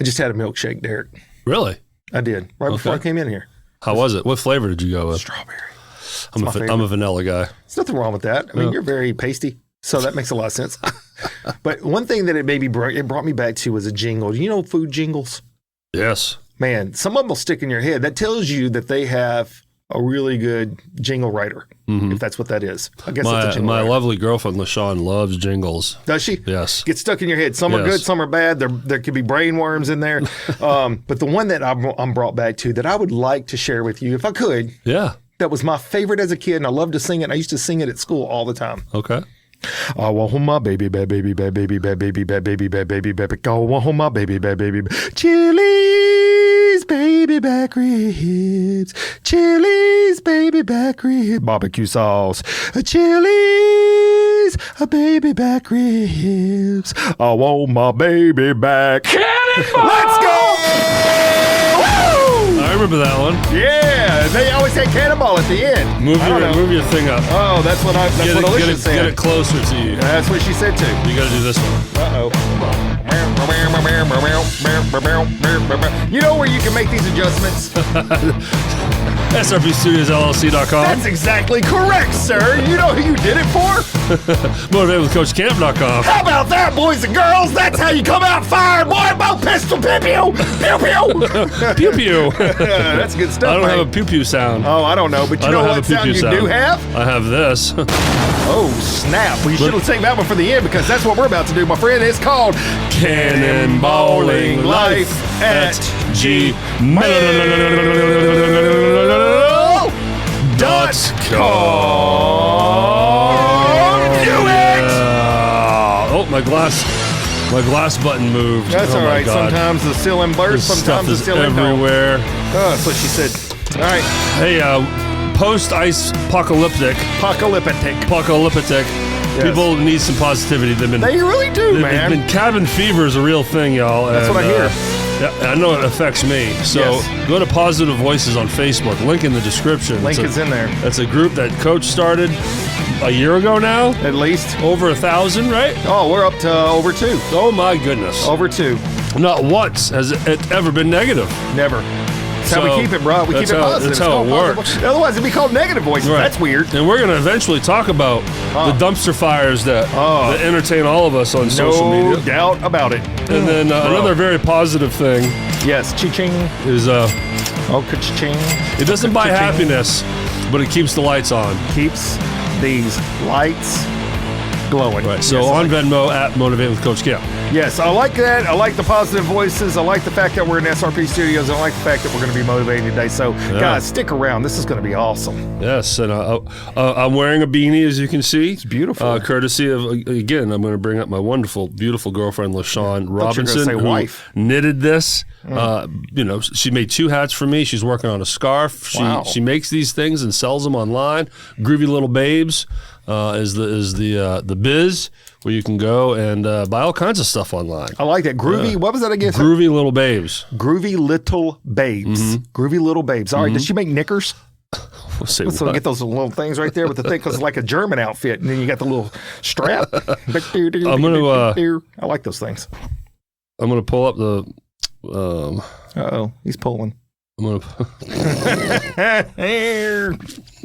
just had a milkshake, Derek. Really? I did. Right before I came in here. How was it? What flavor did you go with? Strawberry. I'm a vanilla guy. There's nothing wrong with that. I mean, you're very pasty, so that makes a lot of sense. But one thing that it brought me back to was a jingle. Do you know food jingles? Yes. Man, some of them will stick in your head. That tells you that they have a really good jingle writer, if that's what that is. I guess that's a jingle writer. Lovely girlfriend, LaShawn, loves jingles. Does she? Yes. Get stuck in your head. Some are good, some are bad. There could be brain worms in there. But the one that I'm brought back to that I would like to share with you, if I could. Yeah. That was my favorite as a kid, and I loved to sing it. And I used to sing it at school all the time. Okay. I want home my baby, bad baby, bad baby, bad baby, bad baby, bad baby, bad baby. I want home my baby, bad baby. Chili's baby back ribs. Chili's baby back ribs. Barbecue sauce. Chili's baby back ribs. I want my baby back. Cannonball! Let's go! I remember that one. Yeah, they always say cannonball at the end. Move your thing up. Oh, that's what Alicia said. Get it closer to you. That's what she said too. You got to do this one. Uh-oh. You know where you can make these adjustments? SRP Studios LLC.com. That's exactly correct, sir. You know who you did it for? MotivatedWithCoachCamp.com. How about that, boys and girls? That's how you come out firing, boy. Bow pistol, pew pew, pew pew. Pew pew. That's good stuff. I don't have a pew pew sound. Oh, I don't know, but you know what sound you do have? I have this. Oh, snap. Well, you should have taken that one for the end because that's what we're about to do, my friend. It's called Cannonballing Life at gmail.com. Do it! Oh, my glass button moved. That's all right. Sometimes the ceiling bursts, sometimes the ceiling don't. Everywhere. Oh, that's what she said. All right. Hey, post-ice apocalyptic. Yes. People need some positivity. They really do, man. Cabin fever is a real thing, y'all. That's what I hear. Yeah, I know it affects me. So go to Positive Voices on Facebook. Link in the description. Link is in there. That's a group that Coach started a year ago now. At least. Over 1,000, right? Oh, we're up to over 2. Oh, my goodness. Over 2. Not once has it ever been negative. Never. That's how we keep it, bro. We keep it positive. That's how it works. Otherwise, it'd be called negative voices. Right. That's weird. And we're going to eventually talk about the dumpster fires that entertain all of us on social media. No doubt about it. And then another very positive thing. Yes, cha-ching. Is cha-ching. It doesn't buy happiness, but it keeps the lights on. Keeps these lights glowing. Right. So on Venmo at Motivate with Coach Camp. Yes, I like that. I like the positive voices. I like the fact that we're in SRP Studios. I like the fact that we're going to be motivating today. So, guys, stick around. This is going to be awesome. Yes, and I'm wearing a beanie, as you can see. It's beautiful. Courtesy of, again, I'm going to bring up my wonderful, beautiful girlfriend, LaShawn Robinson, who knitted this. She made 2 hats for me. She's working on a scarf. She makes these things and sells them online. Groovy Little Babes is the biz, where you can go and buy all kinds of stuff online. I like that. Groovy, what was that again? Groovy Little Babes. Groovy Little Babes. Groovy Little Babes. All right, does she make knickers? So get those little things right there with the thing, because it's like a German outfit, and then you got the little strap. I like those things. I'm going to pull up the... Uh-oh, he's pulling. I'm going to...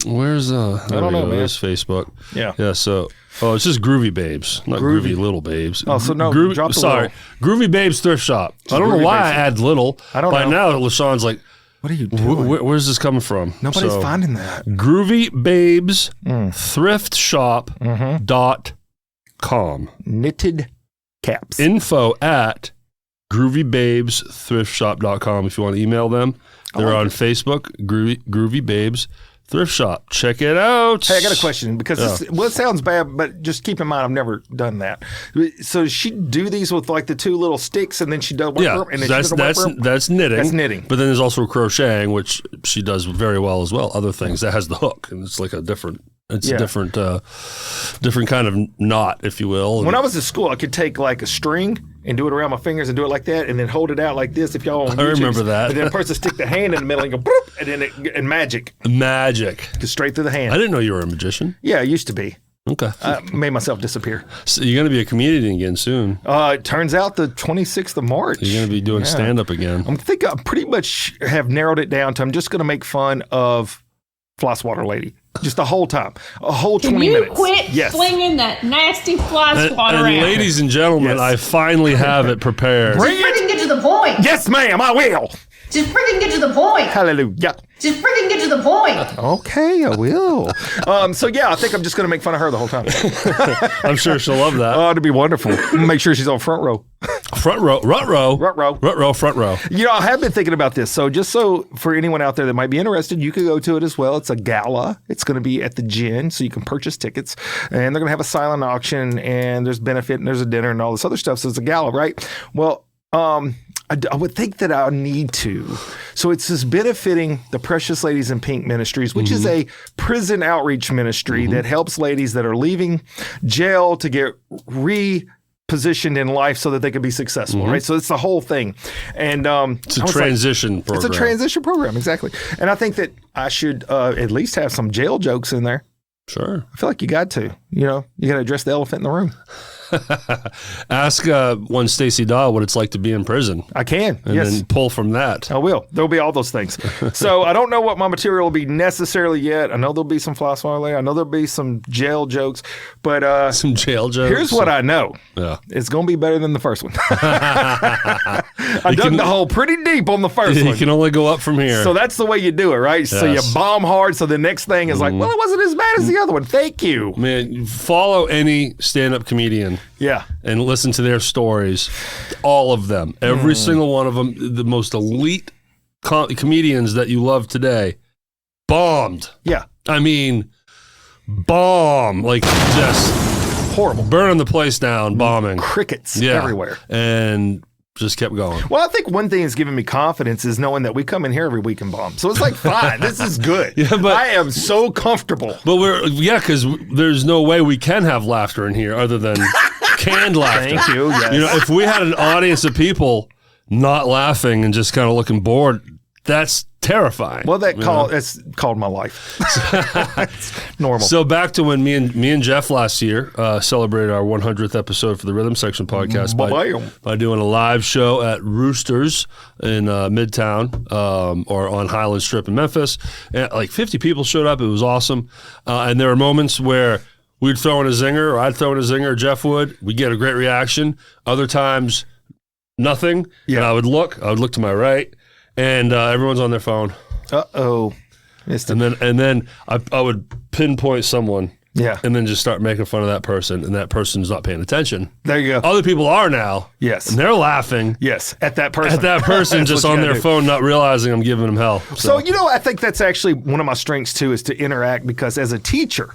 Where's... I don't know, man. There's Facebook. Yeah, so... Oh, it's just Groovy Babes, not Groovy Little Babes. Oh, so no, drop the sorry. Little. Groovy Babes Thrift Shop. I don't know why I add little. I don't know. By now, LaShawn's like, what are you doing? Where's this coming from? Nobody's finding that. Groovy Babes Thrift Shop.com. Knitted caps. Info at GroovyBabesThriftShop.com if you want to email them. They're on Facebook, Groovy Babes Thrift Shop. Check it out. Hey, I got a question because it sounds bad, but just keep in mind I've never done that. So she do these with like the 2 little sticks, and then she does work and then that's knitting. That's knitting. But then there's also crocheting, which she does very well as well. Other things that has the hook, and it's like a different. It's a different kind of knot, if you will. When I was at school, I could take like a string and do it around my fingers and do it like that, and then hold it out like this. If y'all on YouTube, I remember that. And then a person stick the hand in the middle and go boop, and then magic. Magic. Just straight through the hand. I didn't know you were a magician. Yeah, I used to be. Okay. I made myself disappear. So you're going to be a comedian again soon. It turns out the 26th of March. You're going to be doing stand-up again. I think I pretty much have narrowed it down to I'm just going to make fun of Fly Swatter Lady. Just the whole time. A whole 20 minutes. Can you quit slinging that nasty fly swatter and around? Ladies and gentlemen, I finally have it prepared. Just freaking get to the point. Yes, ma'am, I will. Just freaking get to the point. Hallelujah. Just freaking get to the point. Okay, I will. So yeah, I think I'm just going to make fun of her the whole time. I'm sure she'll love that. Oh, it'd be wonderful. Make sure she's on front row. Front row, front row. Front row. You know, I have been thinking about this. So just so for anyone out there that might be interested, you could go to it as well. It's a gala. It's going to be at the Gin, so you can purchase tickets. And they're going to have a silent auction, and there's benefit, and there's a dinner, and all this other stuff. So it's a gala, right? Well, I would think that I need to. So it's this benefiting the Precious Ladies in Pink Ministries, which is a prison outreach ministry that helps ladies that are leaving jail to get repositioned in life so that they can be successful, right? So it's the whole thing. And it's a transition program. It's a transition program, exactly. And I think that I should at least have some jail jokes in there. Sure. I feel like you got to. You know, you got to address the elephant in the room. Ask one Stacey Dahl what it's like to be in prison. I can, and then pull from that. I will. There'll be all those things. So I don't know what my material will be necessarily yet. I know there'll be some Fly Swatter Lady. I know there'll be some jail jokes. But some jail jokes? Here's what I know. Yeah. It's going to be better than the first one. I dug the hole pretty deep on the first one. You can only go up from here. So that's the way you do it, right? Yes. So you bomb hard. So the next thing is like, well, it wasn't as bad as the other one. Thank you. Man, follow any stand-up comedian. Yeah. And listen to their stories. All of them. Every single one of them. The most elite comedians that you love today bombed. Yeah. I mean, bomb. Like just horrible. Burning the place down, bombing. Crickets everywhere. And just kept going. Well, I think one thing that's giving me confidence is knowing that we come in here every week and bomb. So it's like, fine, this is good. Yeah, but I am so comfortable. But because there's no way we can have laughter in here other than canned laughter. Thank you. Yes. You know, if we had an audience of people not laughing and just kind of looking bored, that's terrifying. Well, it's called my life. It's normal. So back to when me and Jeff last year celebrated our 100th episode for the Rhythm Section podcast by doing a live show at Roosters in Midtown or on Highland Strip in Memphis. And like 50 people showed up. It was awesome. And there were moments where we'd throw in a zinger, or I'd throw in a zinger, or Jeff would. We'd get a great reaction. Other times, nothing. Yeah. And I would look to my right. And everyone's on their phone. Uh-oh. And then I would pinpoint someone. Yeah. And then just start making fun of that person, and that person's not paying attention. There you go. Other people are now. Yes. And they're laughing. Yes, at that person. At that person just on their phone, not realizing I'm giving them hell. So, you know, I think that's actually one of my strengths, too, is to interact, because as a teacher,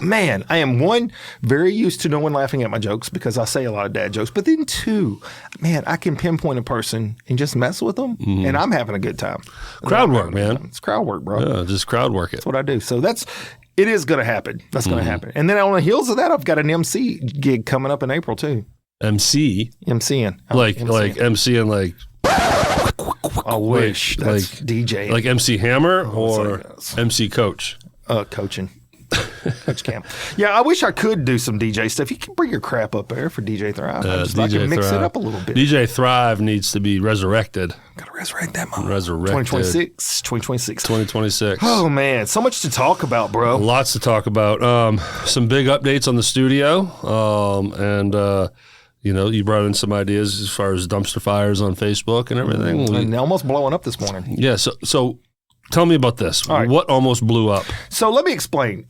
man, I am very used to no one laughing at my jokes because I say a lot of dad jokes. But then two, man, I can pinpoint a person and just mess with them, and I'm having a good time. Crowd work, man. It's crowd work, bro. Yeah, just crowd work it. That's what I do. So it is going to happen. That's going to happen. And then on the heels of that, I've got an MC gig coming up in April too. MC? MCing. Like MCing like... I wish. That's like DJ. Like MC Hammer or MC Coach? Coaching. Coach Cam. Yeah, I wish I could do some DJ stuff. You can bring your crap up there for DJ Thrive. I can mix it up a little bit. DJ Thrive needs to be resurrected. Got to resurrect that moment. Resurrected. 2026. Oh, man. So much to talk about, bro. Lots to talk about. Some big updates on the studio. You know, you brought in some ideas as far as dumpster fires on Facebook and everything. And almost blowing up this morning. Yeah, so tell me about this. Right. What almost blew up? So let me explain.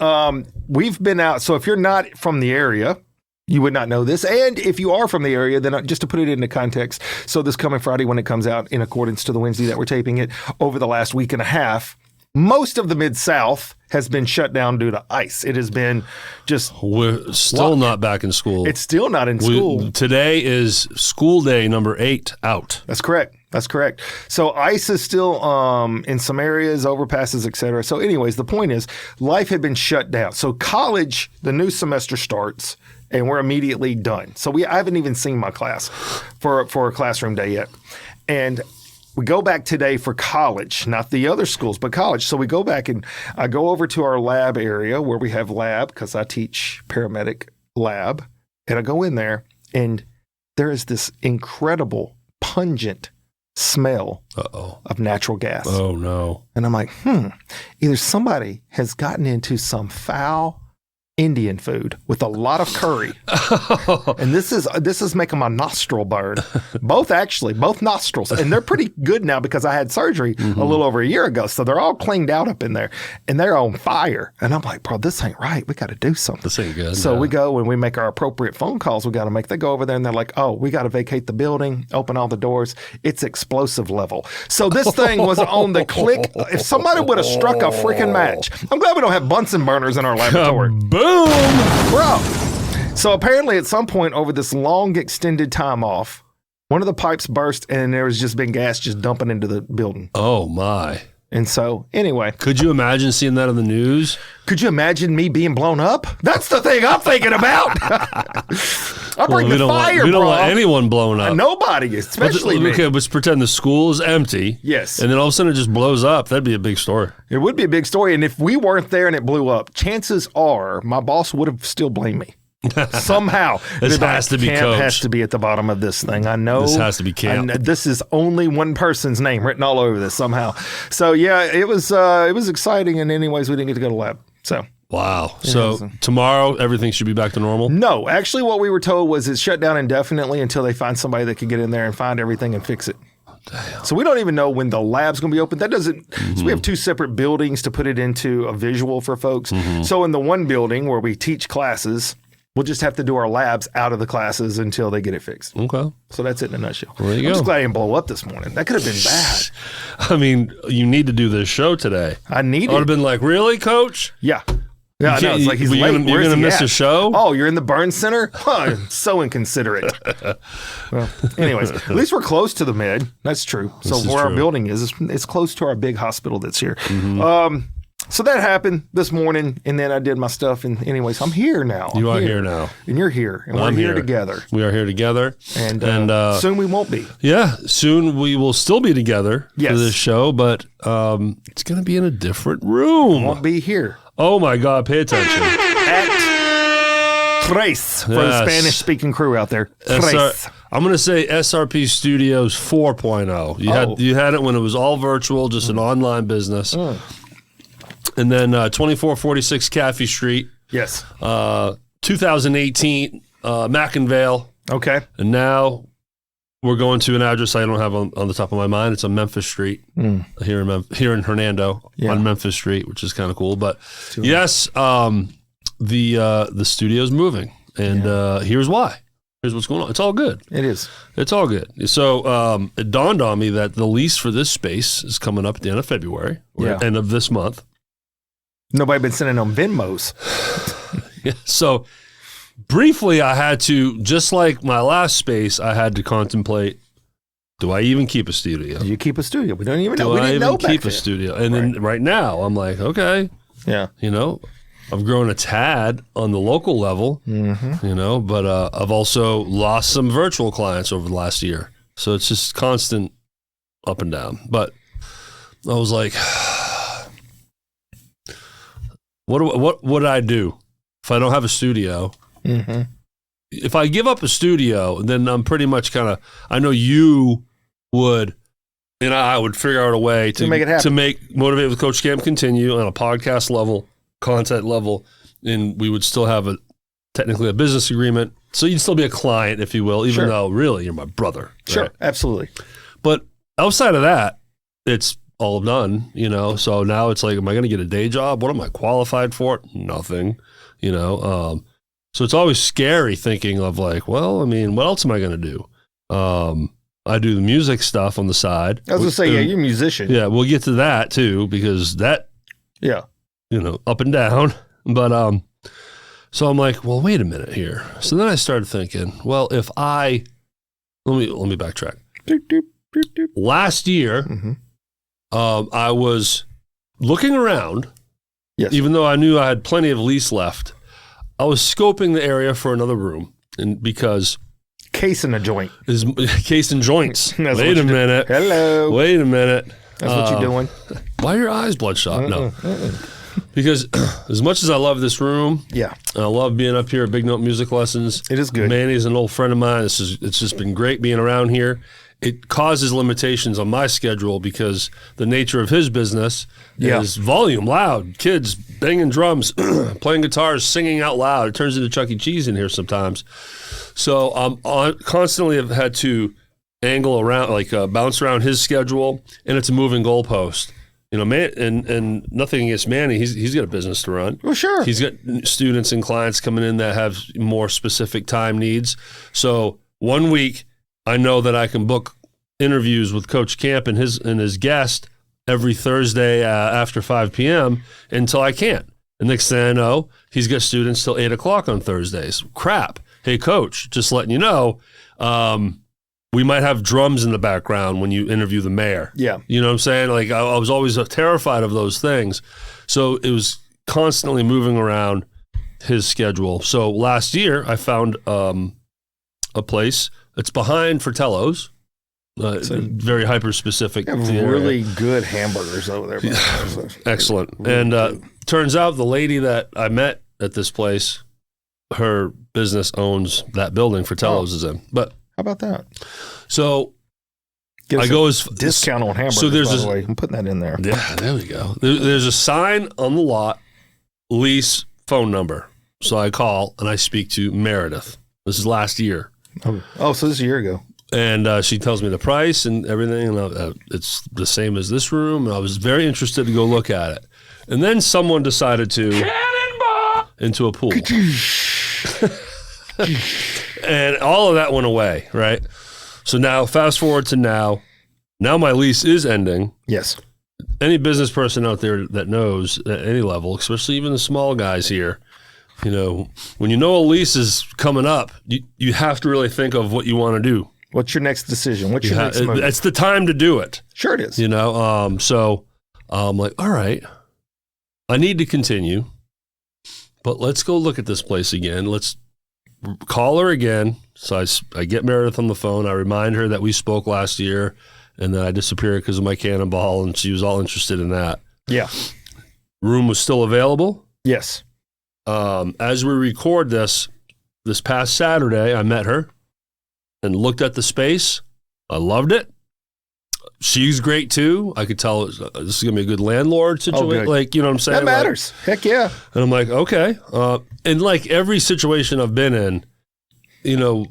We've been out. So if you're not from the area, you would not know this. And if you are from the area, then just to put it into context, so this coming Friday when it comes out, in accordance to the Wednesday that we're taping it, over the last week and a half, most of the Mid-South has been shut down due to ice. It has been just... We're still not back in school. It's still not in school. Today is school day number 8 out. That's correct. So ice is still in some areas, overpasses, et cetera. So anyways, the point is life had been shut down. So college, the new semester starts, and we're immediately done. So I haven't even seen my class for a classroom day yet. And we go back today for college, not the other schools, but college. So we go back and I go over to our lab area where we have lab because I teach paramedic lab. And I go in there and there is this incredible pungent smell of natural gas. Oh, no. And I'm like, either somebody has gotten into some foul Indian food with a lot of curry. And this is making my nostril burn. Both nostrils. And they're pretty good now because I had surgery a little over a year ago. So they're all cleaned out up in there and they're on fire. And I'm like, bro, this ain't right. We got to do something. This ain't good. So we go and we make our appropriate phone calls we got to make. They go over there and they're like, oh, we got to vacate the building, open all the doors. It's explosive level. So this thing was on the click. If somebody would have struck a freaking match. I'm glad we don't have Bunsen burners in our laboratory. Boom! Bro. So apparently at some point over this long extended time off, one of the pipes burst and there was just been gas just dumping into the building. Oh, my. And so, anyway. Could you imagine seeing that on the news? Could you imagine me being blown up? That's the thing I'm thinking about. I bring the fire, we bro. don't want anyone blown up. Nobody, especially me. Okay, let's pretend the school is empty. Yes. And then all of a sudden it just blows up. That'd be a big story. It would be a big story. And if we weren't there and it blew up, chances are my boss would have still blamed me. Somehow. This has to be Coach. Has to be at the bottom of this thing. I know. This has to be Camp. This is only one person's name written all over this somehow. So, yeah, it was exciting. And anyways, we didn't get to go to lab. So. Wow. So tomorrow, everything should be back to normal? No. Actually, what we were told was it's shut down indefinitely until they find somebody that can get in there and find everything and fix it. Damn. So we don't even know when the lab's going to be open. That doesn't. So we have two separate buildings to put it into a visual for folks. So in the one building where we teach classes, we'll just have to do our labs out of the classes until they get it fixed. Okay. So that's it in a nutshell. Well, there you go. I'm just glad I didn't blow up this morning. That could have been bad. I mean, you need to do this show today. I need it. I would have been like, really, Coach? Yeah. Yeah, I know. It's like he's late. You're going to miss a show? Oh, you're in the burn center? Huh, so inconsiderate. Well, anyways, at least we're close to the med. That's true. So where our building is, it's close to our big hospital that's here. So that happened this morning, and then I did my stuff. And anyways, I'm here now. You are here now. And you're here. And we're here together. We are here together. And soon we won't be. Yeah, soon we will still be together for this show, but it's going to be in a different room. Won't be here. Oh, my God. Pay attention. At Tres, for the Spanish-speaking crew out there. Tres. I'm going to say SRP Studios 4.0. You had it when it was all virtual, just an online business. And then 2446 Caffey Street. Yes. 2018, Mackinvale. Okay. And now we're going to an address I don't have on the top of my mind. It's on Memphis Street here in Hernando on Memphis Street, which is kind of cool. But yes, the studio's moving, and here's why. Here's what's going on. It's all good. It is. It's all good. So it dawned on me that the lease for this space is coming up at the end of February, end of this month. Nobody been sending them Venmos. So briefly, I had to, just like my last space, I had to contemplate, do I even keep a studio? Do you keep a studio? We don't even know. Do I even keep a studio? And then right now, I'm like, okay. Yeah. You know, I've grown a tad on the local level, you know, but I've also lost some virtual clients over the last year. So it's just constant up and down. But I was like, what would I do if I don't have a studio? If I give up a studio, then I'm pretty much kind of, I know you would, and I would figure out a way to make it happen, to make Motivate with Coach Camp continue on a podcast level, content level, and we would still have technically a business agreement. So you'd still be a client, if you will, even though really you're my brother. Sure, right? Absolutely. But outside of that, it's all done, you know. So now it's like, am I going to get a day job? What am I qualified for? Nothing, you know. So it's always scary thinking of like, well, I mean, what else am I going to do? I do the music stuff on the side. I was going to say, you're a musician. Yeah, we'll get to that too, because that, you know, up and down. But so I'm like, well, wait a minute here. So then I started thinking, well, if let me backtrack. Last year, I was looking around, even though I knew I had plenty of lease left. I was scoping the area for another room, and because casing a joint. Is casing joints. Wait a minute. Hello. Wait a minute. That's what you're doing. Why are your eyes bloodshot? No. Because as much as I love this room, yeah, and I love being up here at Big Note Music Lessons. It is good. Manny's an old friend of mine. It's just been great being around here. It causes limitations on my schedule because the nature of his business is volume, loud, kids banging drums, playing guitars, singing out loud. It turns into Chuck E. Cheese in here sometimes. So constantly have had to angle around, bounce around his schedule, and it's a moving goalpost. And nothing against Manny. He's got a business to run. Well, sure. He's got students and clients coming in that have more specific time needs. So 1 week, I know that I can book interviews with Coach Camp and his guest every Thursday after 5 p.m. until I can't. The next thing I know, he's got students till 8 o'clock on Thursdays. Crap. Hey, Coach, just letting you know, we might have drums in the background when you interview the mayor. Yeah. You know what I'm saying? I was always terrified of those things. So it was constantly moving around his schedule. So last year, I found a place. It's behind Fratello's. Very hyper-specific. They have really good hamburgers over there. Excellent. Really and turns out the lady that I met at this place, her business owns that building Fratello's is in. But how about that? So I go as discount on hamburgers. So there's by the way. I'm putting that in there. Yeah, there we go. There's a sign on the lot, lease phone number. So I call and I speak to Meredith. This is last year. Oh, so this is a year ago. And she tells me the price and everything, and it's the same as this room. And I was very interested to go look at it. And then someone decided to cannonball into a pool. And all of that went away, right? So now, fast forward to now. Now my lease is ending. Yes. Any business person out there that knows at any level, especially even the small guys here, when you know a lease is coming up, you have to really think of what you want to do. What's your next decision? What's your next move? It's the time to do it. Sure it is. So I'm like, all right, I need to continue, but let's go look at this place again. Let's call her again. So I get Meredith on the phone. I remind her that we spoke last year, and then I disappeared because of my cannonball, and she was all interested in that. Yeah. Room was still available. Yes. As we record this past Saturday, I met her and looked at the space. I loved it. She's great too. I could tell this is going to be a good landlord situation. You know what I'm saying? That matters. Heck yeah. And I'm like, okay. And like every situation I've been in,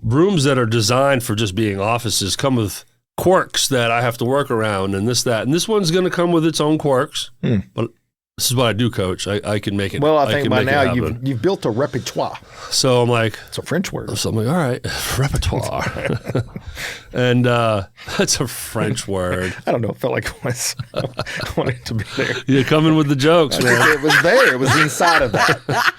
rooms that are designed for just being offices come with quirks that I have to work around and this, that. And this one's going to come with its own quirks. But this is what I do, Coach. I can make it. Well, I think by now you've built a repertoire. So I'm like, it's a French word. So I'm like, all right, repertoire, and that's a French word. I don't know. It felt like it was. I wanted it to be there. You're coming with the jokes, man. It was there. It was inside of that.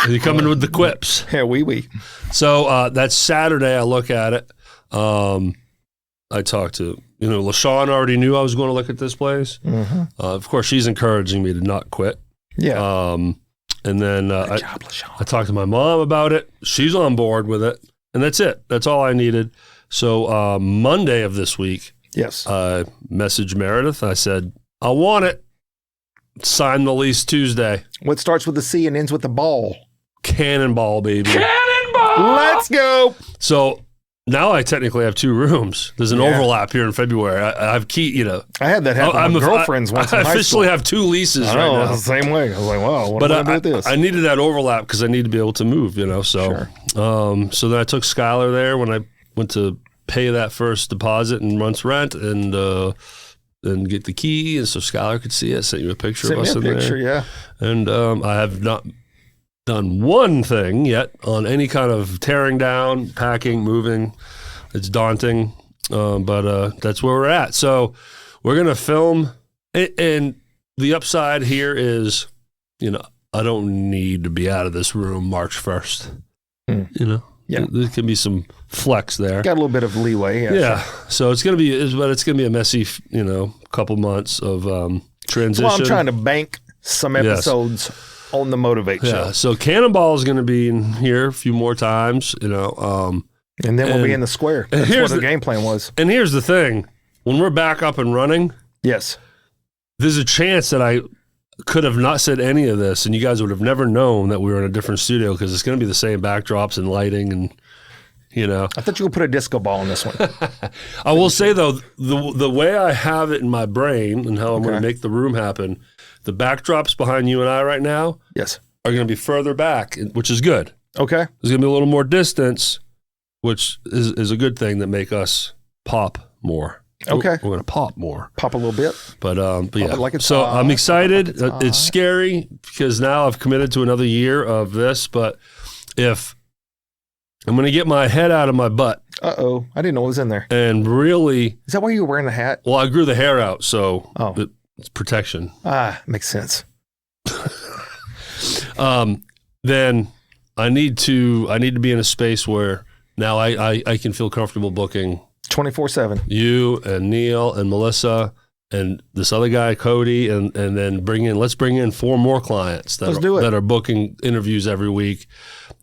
You're coming with the quips. Yeah, oui. So that's Saturday. I look at it. I talked to. LaShawn already knew I was going to look at this place. Mm-hmm. Of course, she's encouraging me to not quit. Yeah. And then I talked to my mom about it. She's on board with it. And that's it. That's all I needed. So Monday of this week, yes, I messaged Meredith. I said, I want it. Sign the lease Tuesday. What starts with a C and ends with a ball? Cannonball, baby. Cannonball! Let's go. So now I technically have 2 rooms. There's an overlap here in February. I have I had that happen with girlfriends once in high school. I officially have 2 leases right now. The same way. I was like, wow, what am I going to do with this? I needed that overlap because I need to be able to move, So, sure. So then I took Skylar there when I went to pay that first deposit and month's rent and get the key. And so Skylar could see it. Sent you a picture of us in there. Yeah. And I have not done one thing yet on any kind of tearing down, packing, moving. It's daunting, but that's where we're at. So we're going to film, and the upside here is, I don't need to be out of this room March 1st. Yeah. There can be some flex there. Got a little bit of leeway. Yeah. Sure. So it's going to be a messy, couple months of transition. Well, I'm trying to bank some episodes on the Motivate show. So Cannonball is going to be in here a few more times. And then we'll be in the square. That's what the game plan was. And here's the thing. When we're back up and running, yes, there's a chance that I could have not said any of this, and you guys would have never known that we were in a different studio because it's going to be the same backdrops and lighting and, I thought you would put a disco ball in this one. I will say, though, the way I have it in my brain and how I'm going to make the room happen, the backdrops behind you and I right now are going to be further back, which is good. Okay. There's going to be a little more distance, which is a good thing that make us pop more. Okay. We're going to pop more. Pop a little bit. But yeah. Like it's so hot. I'm excited. It's scary because now I've committed to another year of this, but if I'm going to get my head out of my butt. Uh-oh. I didn't know what was in there. And really. Is that why you were wearing the hat? Well, I grew the hair out, so it's protection. Makes sense. Then I need to be in a space where now I can feel comfortable booking 24/7. You and Neil and Melissa and this other guy, Cody, and then let's bring in 4 more clients that are booking interviews every week.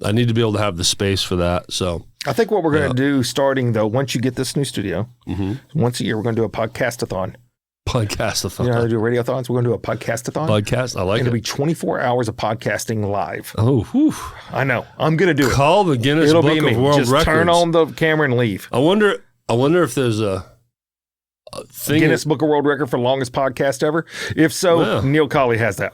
I need to be able to have the space for that. So I think what we're going to do starting, though, once you get this new studio, once a year, we're going to do a podcast-a-thon. Podcast-a-thon. You know how to do radiothons? We're going to do a podcast-a-thon. Podcast? I like it. It'll be 24 hours of podcasting live. Oh, whew. I know. I'm going to do it. Call the Guinness Book of World Records. Just turn on the camera and leave. I wonder if there's a thing. Guinness Book of World Record for longest podcast ever. If so, Neil Colley has that.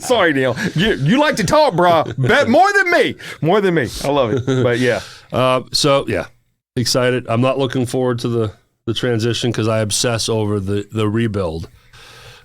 Sorry, Neil. You like to talk, bro. Bet more than me. More than me. I love it. But yeah. So yeah, excited. I'm not looking forward to the transition because I obsess over the rebuild.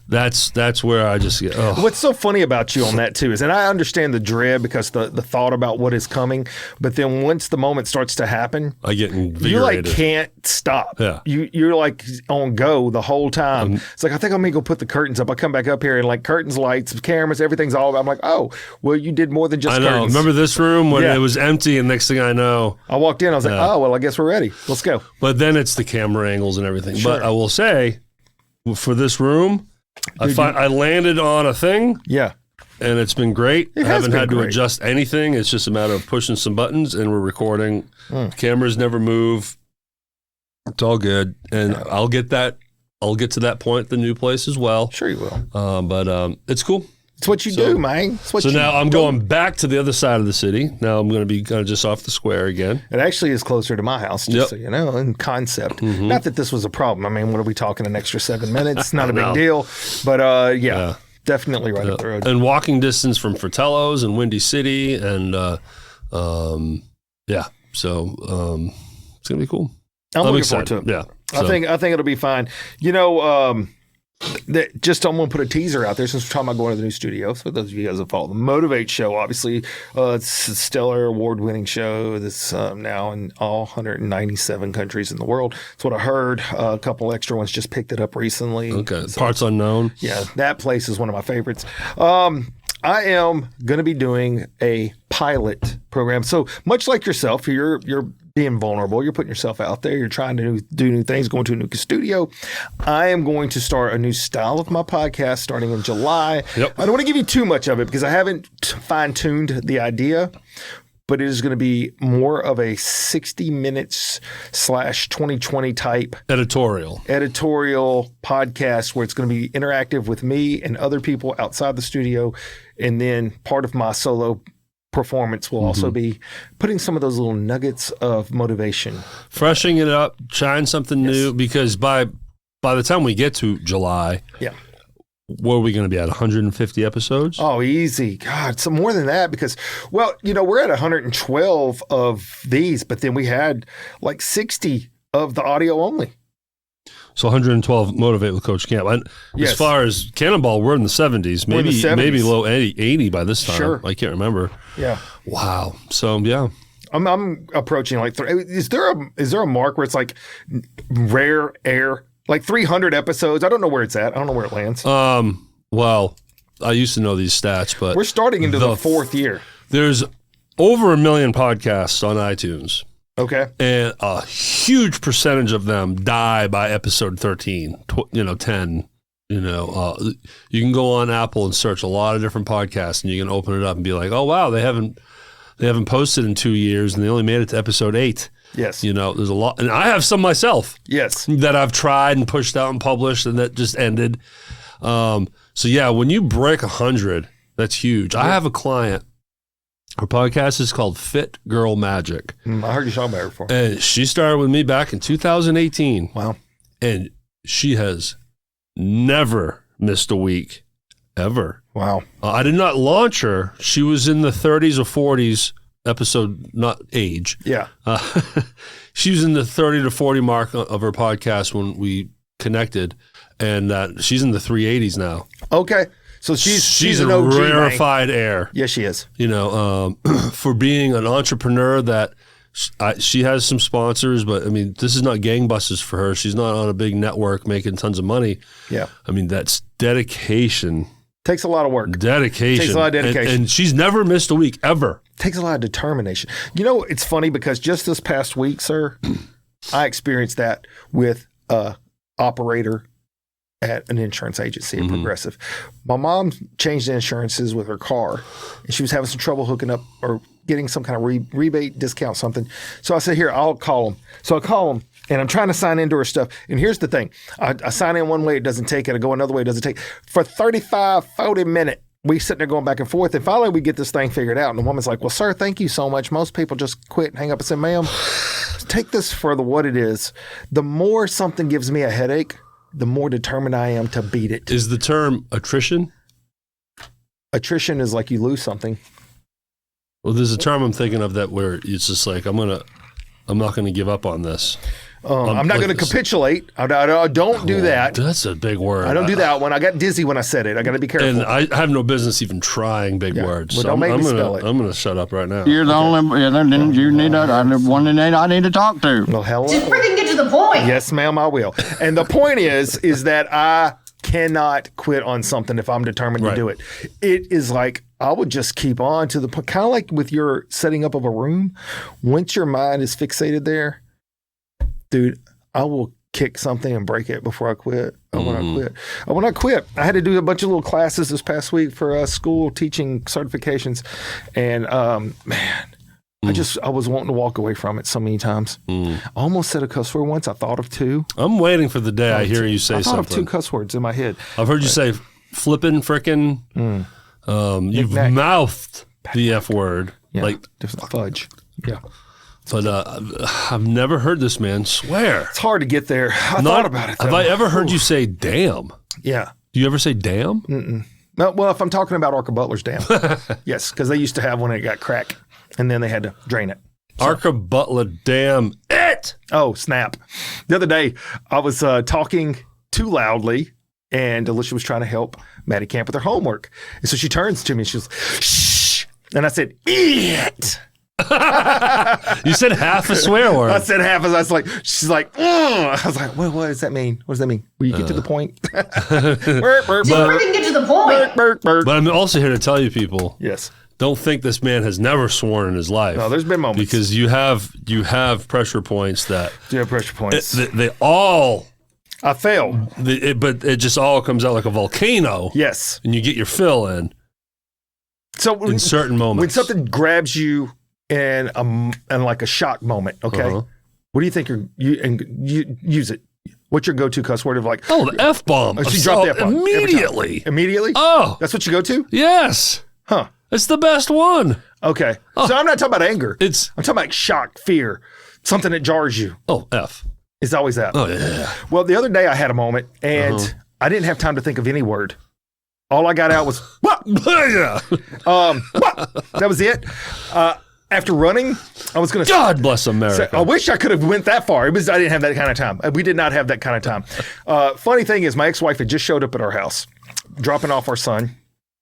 That's where I just get. What's so funny about you on that too is, and I understand the dread because the thought about what is coming, but then once the moment starts to happen, I get invigorated. You like can't stop. Yeah, you're like on go the whole time. It's like I think I'm gonna go put the curtains up. I come back up here and like curtains, lights, cameras, everything's all. I'm like, oh, well, you did more than just. I know. Curtains. Remember this room when it was empty, and next thing I know, I walked in. I was like, oh, well, I guess we're ready. Let's go. But then it's the camera angles and everything. Sure. But I will say, for this room. I landed on a thing. Yeah. And it's been great. I haven't had to great. adjust anything. It's just a matter of pushing some buttons and we're recording. Cameras never move. It's all good. And I'll get to that point at the new place as well. Sure you will. But it's cool. It's what you do, man. So now I'm going back to the other side of the city. Now I'm going to be kind of just off the square again. It actually is closer to my house, just so you know, in concept. Not that this was a problem. I mean, what are we talking, an extra 7 minutes? Not a big deal. But yeah, definitely right up the road. And walking distance from Fratello's and Windy City. And yeah, so it's going to be cool. I'm looking forward to it. Yeah. So. I think it'll be fine. You know, I'm going to put a teaser out there since we're talking about going to the new studio. So those of you guys that follow the Motivate show, obviously, it's a stellar award-winning show that's now in all 197 countries in the world. That's what I heard. A couple extra ones just picked it up recently. Okay, so, Parts Unknown. Yeah, that place is one of my favorites. I am going to be doing a pilot program. So much like yourself, you're being vulnerable. You're putting yourself out there. You're trying to do new things, going to a new studio. I am going to start a new style of my podcast starting in July. Yep. I don't want to give you too much of it because I haven't fine-tuned the idea, but it is going to be more of a 60 minutes / 2020 type editorial podcast where it's going to be interactive with me and other people outside the studio. And then part of my solo performance will also be putting some of those little nuggets of motivation, freshening it up, trying something new, because by the time we get to July, where are we going to be at? 150 episodes? Oh, easy. God, some more than that because, well, you know, we're at 112 of these, but then we had like 60 of the audio only. So 112 Motivate with Coach Camp. As far as Cannonball, we're in the 70s, maybe low 80 by this time. Sure. I can't remember. Yeah. Wow. So yeah. I'm approaching like is there a mark where it's like rare air, like 300 episodes? I don't know where it's at. I don't know where it lands. Well, I used to know these stats, but we're starting into the 4th year. There's over 1 million podcasts on iTunes. Okay. And a huge percentage of them die by episode 13, 10. You can go on Apple and search a lot of different podcasts and you can open it up and be like, oh, wow, they haven't They haven't posted in 2 years, and they only made it to episode 8. Yes. You know, there's a lot. And I have some myself. Yes. That I've tried and pushed out and published, and that just ended. So, yeah, when you break 100, that's huge. I have a client. Her podcast is called Fit Girl Magic. I heard you talk about her before. And she started with me back in 2018. Wow. And she has never missed a week, ever. Wow. I did not launch her. She was in the 30s or 40s episode, not age. Yeah. She was in the 30 to 40 mark of her podcast when we connected. And she's in the 380s now. Okay. So she's a an OG, rarefied air. Yes, she is. You know, for being an entrepreneur that she has some sponsors, but I mean, this is not gangbusters for her. She's not on a big network making tons of money. Yeah. I mean, that's dedication. Takes a lot of work. Dedication. Takes a lot of dedication. And she's never missed a week, ever. Takes a lot of determination. You know, it's funny because just this past week, sir, I experienced that with a operator at an insurance agency at Progressive. My mom changed insurances with her car, and she was having some trouble hooking up or getting some kind of rebate, discount, something. So I said, here, I'll call them. So I call them, and I'm trying to sign into her stuff. And here's the thing. I sign in one way, it doesn't take it. I go another way, it doesn't take it. For 35, 40 minutes, we sitting there going back and forth, and finally we get this thing figured out. And the woman's like, well, sir, thank you so much. Most people just quit and hang up and say, ma'am, take this for what it is. The more something gives me a headache, the more determined I am to beat it. Is the term attrition? Attrition is like you lose something. Well, there's a term I'm thinking of that where it's just like, I'm not gonna give up on this. I'm not going to capitulate. I don't do that. That's a big word. I don't do that one. I got dizzy when I said it. I got to be careful. And I have no business even trying big words. Well, so don't make me spell it. I'm going to shut up right now. You're the only you need one I need to talk to. Well, hello. Just freaking get to the point. Yes, ma'am, I will. And the point is that I cannot quit on something if I'm determined to do it. It is like I would just keep on to the point, kind of like with your setting up of a room. Once your mind is fixated there, dude, I will kick something and break it before I quit. When I quit, I had to do a bunch of little classes this past week for school teaching certifications. And I was wanting to walk away from it so many times. I almost said a cuss word once. I thought of 2. I'm waiting for the day I hear you say something. I thought of 2 cuss words in my head. I've heard you say flippin', frickin'. You've mouthed the F word. Yeah, like just fudge. Yeah. But I've never heard this man swear. It's hard to get there. I thought about it, though. Have I ever heard you say damn? Yeah. Do you ever say damn? Mm-mm. No, well, if I'm talking about Arca Butler's dam. Yes, because they used to have one that got cracked, and then they had to drain it. So. Arca Butler damn it! Oh, snap. The other day, I was talking too loudly, and Alicia was trying to help Maddie Camp with her homework. And so she turns to me, and she goes, shh! And I said, it! You said half a swear word. I said half. I was like, she's like, I was like, what does that mean? What does that mean? Will you get to the point? Just freaking get to the point. But I'm also here to tell you people. Yes. Don't think this man has never sworn in his life. No, there's been moments. Because you have pressure points that. You have pressure points. They all. I failed. But it just all comes out like a volcano. Yes. And you get your fill in. So in certain moments. When something grabs you in like a shock moment, okay? What do you think you use it? What's your go-to cuss word of like? Oh, the F-bomb. She dropped the F-bomb. Immediately. Immediately? Oh. That's what you go to? Yes. Huh. It's the best one. Okay. So I'm not talking about anger. I'm talking about shock, fear, something that jars you. Oh, F. It's always that. Oh, yeah. Well, the other day I had a moment, and I didn't have time to think of any word. All I got out was, what? What? That was it. After running, I was going to... God bless America. I wish I could have went that far. I didn't have that kind of time. We did not have that kind of time. Funny thing is, my ex-wife had just showed up at our house, dropping off our son.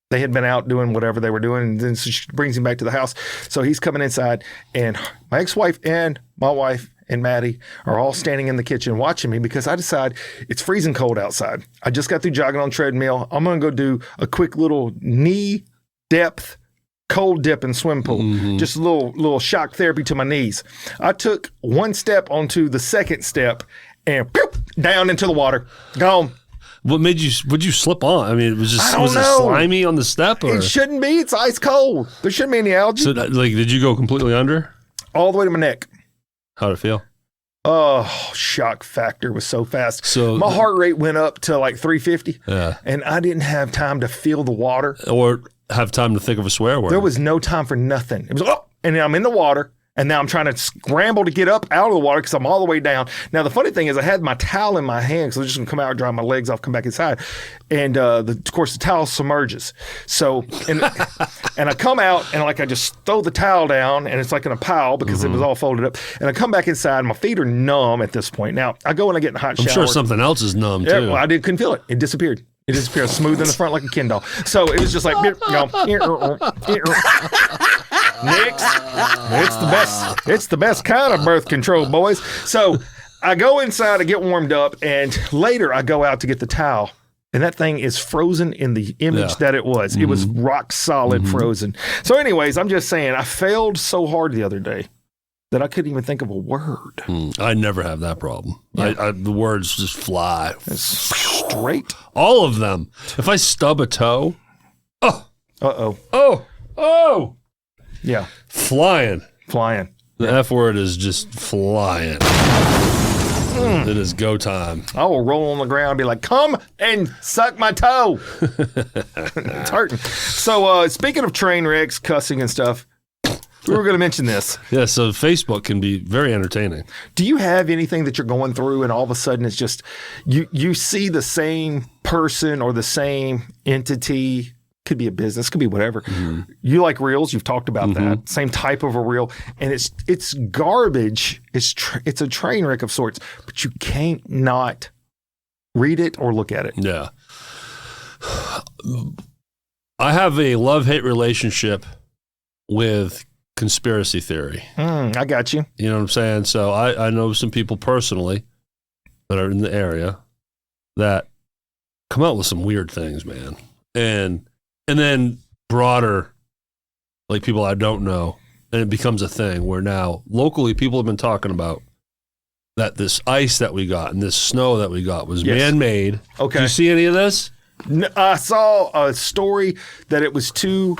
They had been out doing whatever they were doing, and then she brings him back to the house. So he's coming inside, and my ex-wife and my wife and Maddie are all standing in the kitchen watching me because I decide it's freezing cold outside. I just got through jogging on treadmill. I'm going to go do a quick little knee depth cold dip in swim pool. Just a little shock therapy to my knees. I took one step onto the second step and down into the water. Gone. What made you? Would you slip on? I mean, was it slimy on the step? Or? It shouldn't be. It's ice cold. There shouldn't be any algae. So, like, did you go completely under? All the way to my neck. How'd it feel? Oh, shock factor was so fast. So my heart rate went up to like 350. Yeah. And I didn't have time to feel the water. Or have time to think of a swear word. There was no time for nothing. It was, and then I'm in the water. And now I'm trying to scramble to get up out of the water because I'm all the way down. Now, the funny thing is I had my towel in my hand, so I'm just going to come out, dry my legs off, come back inside. And, of course, the towel submerges. So, and I come out, and like I just throw the towel down, and it's like in a pile because it was all folded up. And I come back inside. My feet are numb at this point. Now, I go and I get in a hot shower. I'm sure something else is numb, too. Yeah, well, couldn't feel it. It disappeared. It disappeared smooth in the front like a Ken doll. So it was just like, Next, it's the best. It's the best kind of birth control, boys. So I go inside to get warmed up, and later I go out to get the towel, and that thing is frozen in the image that it was. It was rock solid frozen. So, anyways, I'm just saying I failed so hard the other day that I couldn't even think of a word. I never have that problem. Yeah. The words just fly straight. All of them. If I stub a toe, yeah, flying. The F word is just flying. It is go time. I will roll on the ground and be like, come and suck my toe. It's hurting. So speaking of train wrecks, cussing and stuff, we were going to mention this. Yeah, so Facebook can be very entertaining. Do you have anything that you're going through and all of a sudden it's just you see the same person or the same entity? Could be a business, could be whatever. You like reels, you've talked about that. Same type of a reel. And it's garbage. It's a train wreck of sorts, but you can't not read it or look at it. Yeah. I have a love-hate relationship with conspiracy theory. I got you. You know what I'm saying? So I know some people personally that are in the area that come out with some weird things, man. And then broader, like people I don't know, and it becomes a thing where now locally people have been talking about that this ice that we got and this snow that we got was man-made. Okay. Did you see any of this? I saw a story that it was 2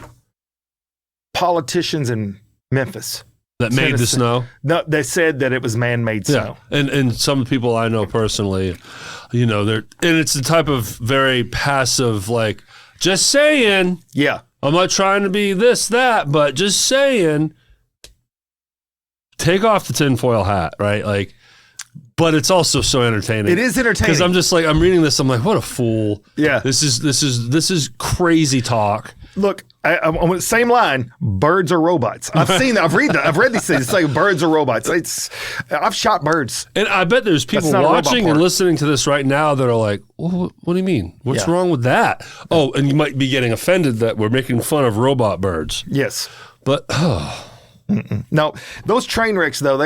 politicians in Memphis that made the snow? No, they said that it was man-made snow. And some people I know personally, you know, and it's the type of very passive, like, just saying. Yeah. I'm not trying to be this, that, but just saying. Take off the tinfoil hat, right? Like, but it's also so entertaining. It is entertaining. Because I'm just like, I'm reading this, I'm like, what a fool. Yeah. This is crazy talk. Look, I'm on the same line. Birds are robots. I've seen that. I've read these things. It's like birds are robots. I've shot birds. And I bet there's people watching and listening to this right now that are like, well, what do you mean? What's wrong with that? Oh, and you might be getting offended that we're making fun of robot birds. Yes. But, No, those train wrecks, though,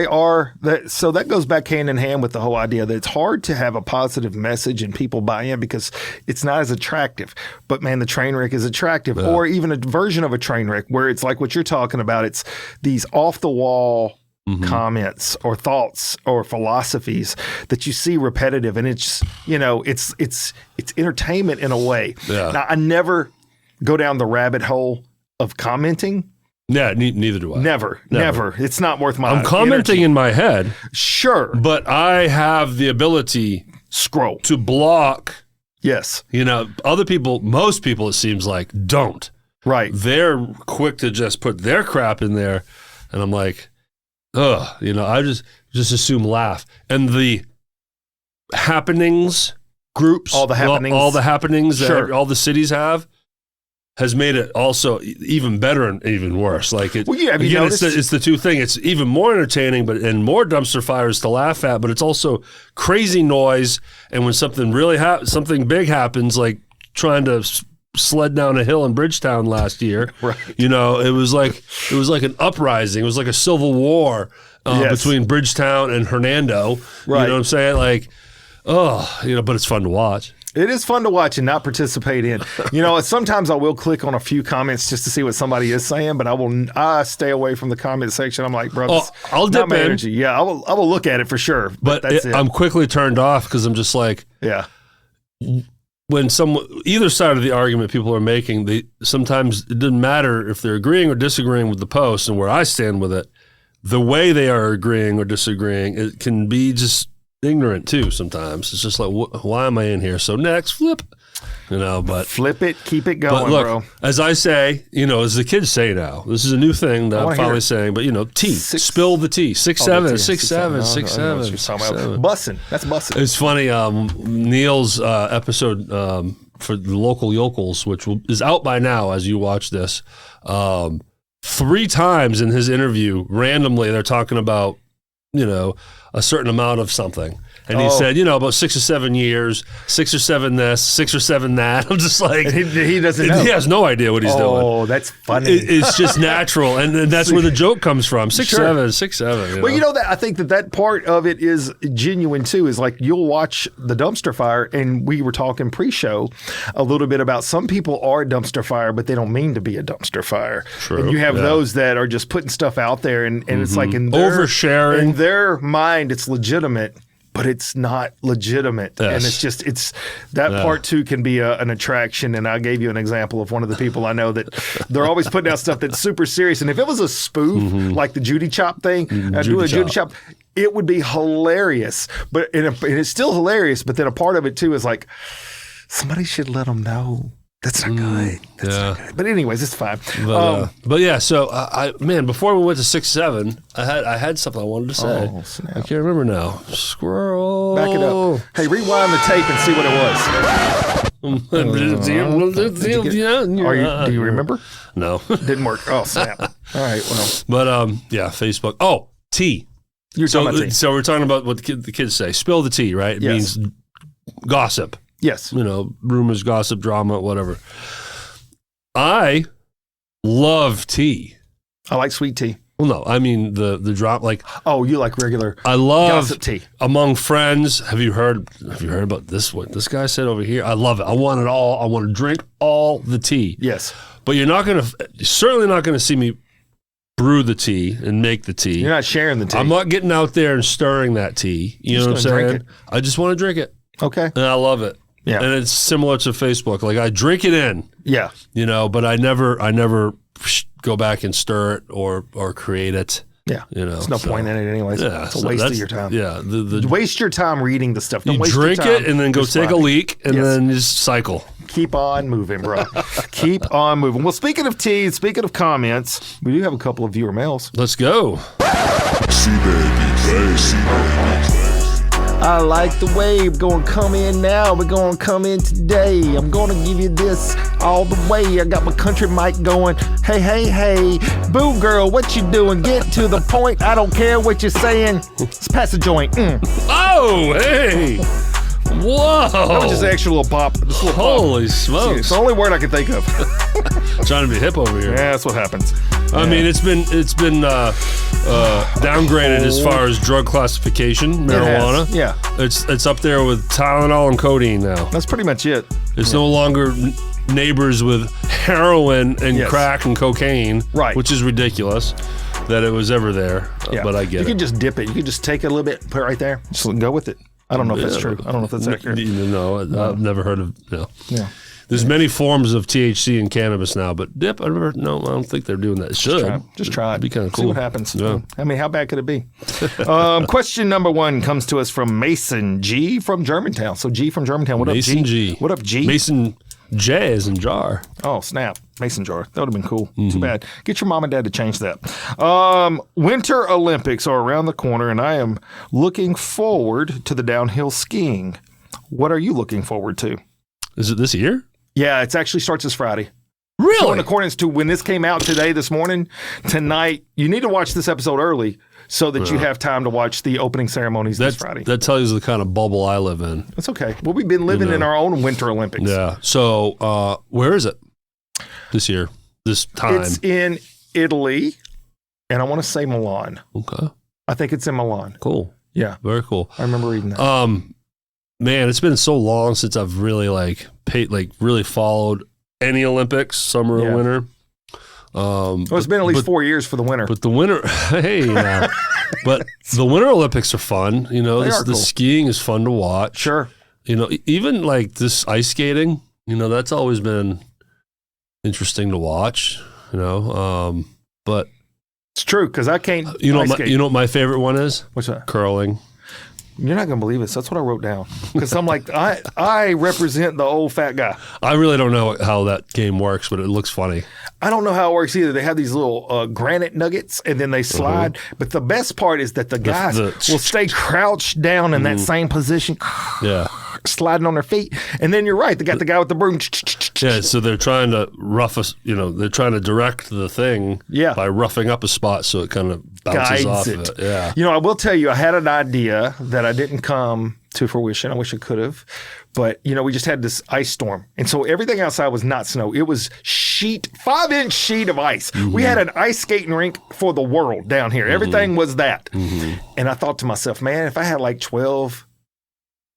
so that goes back hand in hand with the whole idea that it's hard to have a positive message and people buy in because it's not as attractive. But man, the train wreck is attractive, or even a version of a train wreck where it's like what you're talking about. It's these off the wall comments or thoughts or philosophies that you see repetitive, and it's it's entertainment in a way. Yeah. Now, I never go down the rabbit hole of commenting. Yeah, neither do I. Never. It's not worth my I'm commenting in my head. Sure. But I have the ability scroll to block. Yes. You know, other people, most people, it seems like, don't. Right. They're quick to just put their crap in there. And I'm like, I just assume laugh. And the happenings groups. All the happenings. That all the cities have. Has made it also even better and even worse. Like have you noticed? It's the two things. It's even more entertaining, and more dumpster fires to laugh at. But it's also crazy noise. And when something something big happens, like trying to sled down a hill in Bridgetown last year, right. You know, it was like an uprising. It was like a civil war between Bridgetown and Hernando. Right. You know what I'm saying? Like, but it's fun to watch. It is fun to watch and not participate in. Sometimes I will click on a few comments just to see what somebody is saying, but I stay away from the comment section. I'm like, bro, I'll dip in. Energy. Yeah, I will look at it for sure. But that's it. I'm quickly turned off because I'm just like, yeah. when either side of the argument people are making, sometimes it doesn't matter if they're agreeing or disagreeing with the post and where I stand with it. The way they are agreeing or disagreeing, it can be just ignorant too. Sometimes it's just like, why am I in here? So next, flip. But flip it, keep it going, but look, bro. As I say, as the kids say now, this is a new thing that I'm finally saying. But tea, spill the tea. 6'7", 6'7", 6'7". Bussin'. That's bussin'. It's funny. Neil's episode for the local yokels, which is out by now as you watch this. 3 times in his interview, randomly, they're talking about a certain amount of something. And he said, about 6 or 7 years, 6 or 7 this, 6 or 7 that. I'm just like, he doesn't know. He has no idea what he's doing. Oh, that's funny. It's just natural, and that's where the joke comes from. 6'7", 6'7". Well, that I think that part of it is genuine too. Is like you'll watch the dumpster fire, and we were talking pre-show a little bit about some people are a dumpster fire, but they don't mean to be a dumpster fire. True. And you have those that are just putting stuff out there, and it's like in oversharing. In their mind, it's legitimate. But it's not legitimate. Yes. And it's that part too can be an attraction. And I gave you an example of one of the people I know that they're always putting out stuff that's super serious. And if it was a spoof, like the Judy Chop thing, Judy Chop, it would be hilarious. But and it's still hilarious. But then a part of it too is like, somebody should let them know. That's not good. That's not good. But anyways, it's fine. But yeah, so before we went to 6'7", I had something I wanted to say. Oh, snap. I can't remember now. Squirrel. Back it up. Hey, rewind the tape and see what it was. Do you remember? No. Didn't work. Oh, snap. All right, well. But Facebook. Oh, tea. You're talking about tea. So we're talking about what the kids say. Spill the tea, right? It means gossip. Yes. Rumors, gossip, drama, whatever. I love tea. I like sweet tea. Well, no, I mean the drop like. Oh, you like regular. I love gossip tea among friends. Have you heard about this? What this guy said over here? I love it. I want it all. I want to drink all the tea. Yes, but you're certainly not gonna see me brew the tea and make the tea. You're not sharing the tea. I'm not getting out there and stirring that tea. You know what I'm saying? I just want to drink it. Okay, and I love it. Yeah, and it's similar to Facebook. Like I drink it in. Yeah, but I never go back and stir it or create it. Yeah, there's no point in it anyways. Yeah, it's a waste of your time. Yeah, waste your time reading the stuff. Don't waste drink your time. It and then go take a leak and then just cycle. Keep on moving, bro. Keep on moving. Well, speaking of tea, speaking of comments, we do have a couple of viewer mails. Let's go. I like the way we're going to come in now. We're going to come in today. I'm going to give you this all the way. I got my country mic going. Hey, hey, hey. Boo girl, what you doing? Get to the point. I don't care what you're saying. Let's pass the joint. Oh, hey. Whoa. That was just an extra little pop. Holy smokes. It's the only word I can think of. Trying to be hip over here. Yeah, that's what happens. I mean, it's been downgraded as far as drug classification, marijuana. Yeah. It's up there with Tylenol and codeine now. That's pretty much it. It's no longer neighbors with heroin and crack and cocaine, right? Which is ridiculous that it was ever there. Yeah. But I get it. You can just dip it. You can just take it a little bit, put it right there, just go with it. I don't know if that's true. I don't know if that's accurate. No, I've never heard of. No. Yeah. There's many forms of THC in cannabis now, but dip, I don't think they're doing that. It should. Just try it. It'd be kind of cool. See what happens. Yeah. I mean, how bad could it be? Question number 1 comes to us from Mason G from Germantown. So G from Germantown. What Mason up, G? G? What up, G? Mason J as in jar. Oh, snap. Mason jar. That would have been cool. Too bad. Get your mom and dad to change that. Winter Olympics are around the corner, and I am looking forward to the downhill skiing. What are you looking forward to? Is it this year? Yeah, it actually starts this Friday. Really? So in accordance to when this came out this morning, tonight, you need to watch this episode early so that you have time to watch the opening ceremonies this Friday. That tells you the kind of bubble I live in. That's okay. Well, we've been living in our own Winter Olympics. Yeah. So where is it this year, this time? It's in Italy, and I want to say Milan. Okay. I think it's in Milan. Cool. Yeah. Very cool. I remember reading that. Man, it's been so long since I've really really followed any Olympics, summer or winter. It's been at least 4 years for the winter. But the winter, but the Winter Olympics are fun. The cool. skiing is fun to watch. Sure. even like this ice skating, that's always been interesting to watch, but it's true because I can't. You know what my favorite one is? What's that? Curling. You're not gonna believe this. That's what I wrote down because I'm like I represent the old fat guy. I really don't know how that game works, but it looks funny. I don't know how it works either. They have these little granite nuggets and then they slide. But the best part is that the guys will stay crouched down in that same position. Yeah. Sliding on their feet. And then you're right. They got the guy with the broom. Yeah, so they're trying to they're trying to direct the thing by roughing up a spot so it kind of bounces off of it. Yeah. I will tell you, I had an idea that I didn't come to fruition. I wish I could have. But, we just had this ice storm. And so everything outside was not snow. It was 5-inch sheet of ice. Mm-hmm. We had an ice skating rink for the world down here. Mm-hmm. Everything was that. Mm-hmm. And I thought to myself, man, if I had like 12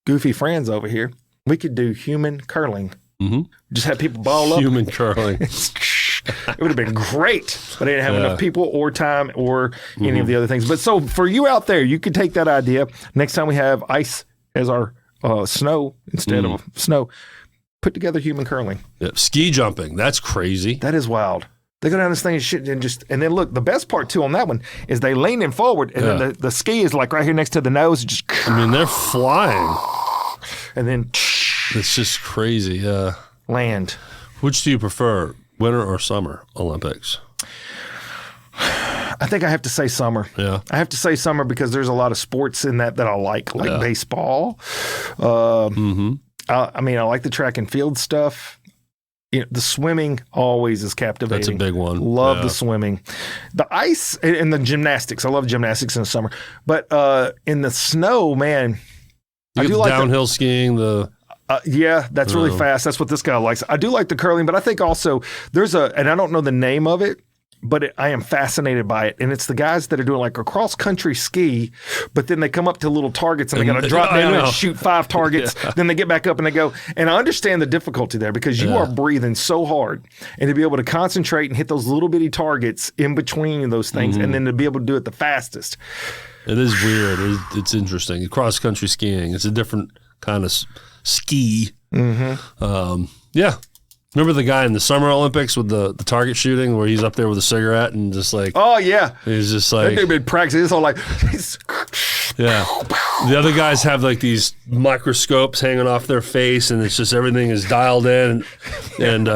goofy friends over here, we could do human curling. Mm-hmm. Just have people ball up. Human curling. It would have been great, but I didn't have enough people or time or any of the other things. But so for you out there, you could take that idea. Next time we have ice as our snow instead of snow, put together human curling. Yep. Ski jumping. That's crazy. That is wild. They go down this thing and shit and then look, the best part too on that one is they leaning forward and then the ski is like right here next to the nose. They're flying. And then it's just crazy. Yeah. Land. Which do you prefer, winter or summer Olympics? I think I have to say summer. Yeah. I have to say summer because there's a lot of sports in that I like baseball. I like the track and field stuff. The swimming always is captivating. That's a big one. Love the swimming. The ice and the gymnastics. I love gymnastics in the summer. But in the snow, man, I do like downhill skiing. That's really fast. That's what this guy likes. I do like the curling, but I think also there's and I don't know the name of it, but I am fascinated by it. And it's the guys that are doing like a cross-country ski, but then they come up to little targets and they got to drop down and shoot 5 targets. Then they get back up and they go. And I understand the difficulty there because you are breathing so hard. And to be able to concentrate and hit those little bitty targets in between those things and then to be able to do it the fastest. It is weird. It's interesting. Cross-country skiing. It's a different kind of ski. Mm-hmm. Remember the guy in the Summer Olympics with the target shooting where he's up there with a cigarette and just like... Oh, yeah. He's just like... That dude been practicing. It's all like... Yeah. The other guys have like these microscopes hanging off their face and it's just everything is dialed in and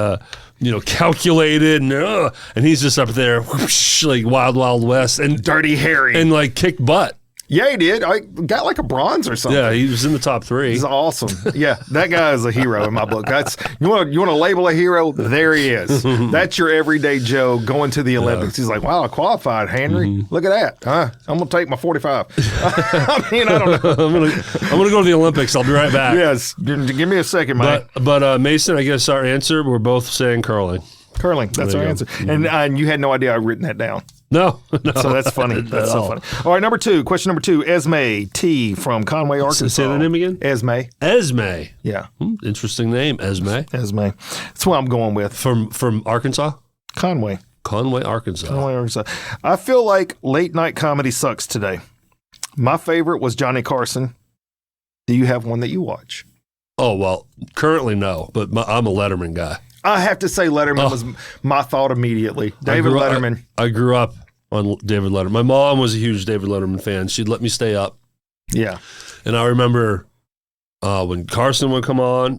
calculated and he's just up there whoosh, like Wild Wild West and Dirty Harry and like kicked butt. Yeah, he did. I got like a bronze or something. Yeah, he was in the top 3. He's awesome. Yeah, that guy is a hero in my book. That's you want to label a hero? There he is. That's your everyday Joe going to the Olympics. He's like, wow, I qualified, Henry. Look at that. Huh? I'm gonna take my 45. I don't know. I'm gonna go to the Olympics. I'll be right back. Yes, give me a second, man. But Mason, I guess our answer, we're both saying curling. Curling. That's our answer. And you had no idea I'd written that down. No. So that's funny. That's so funny. All right, question number 2. Esme T from Conway, Arkansas. Say the name again? Esme. Yeah. Interesting name, Esme. That's what I'm going with. From Arkansas? Conway, Arkansas. I feel like late night comedy sucks today. My favorite was Johnny Carson. Do you have one that you watch? Oh, well, currently no, but I'm a Letterman guy. I have to say Letterman was my thought immediately. David Letterman. I grew up on David Letterman. My mom was a huge David Letterman fan. She'd let me stay up. Yeah. And I remember when Carson would come on,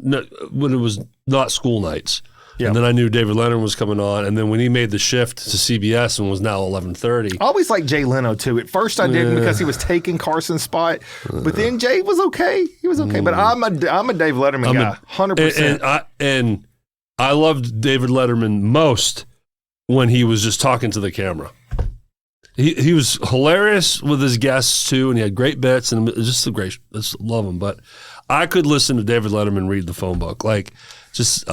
when it was not school nights. Yeah. And then I knew David Letterman was coming on. And then when he made the shift to CBS and was now 11:30. I always liked Jay Leno, too. At first I didn't because he was taking Carson's spot. But then Jay was okay. He was okay. But I'm a Dave Letterman guy, 100%. And I loved David Letterman most when he was just talking to the camera. He was hilarious with his guests too, and he had great bits and just just love him. But I could listen to David Letterman read the phone book. I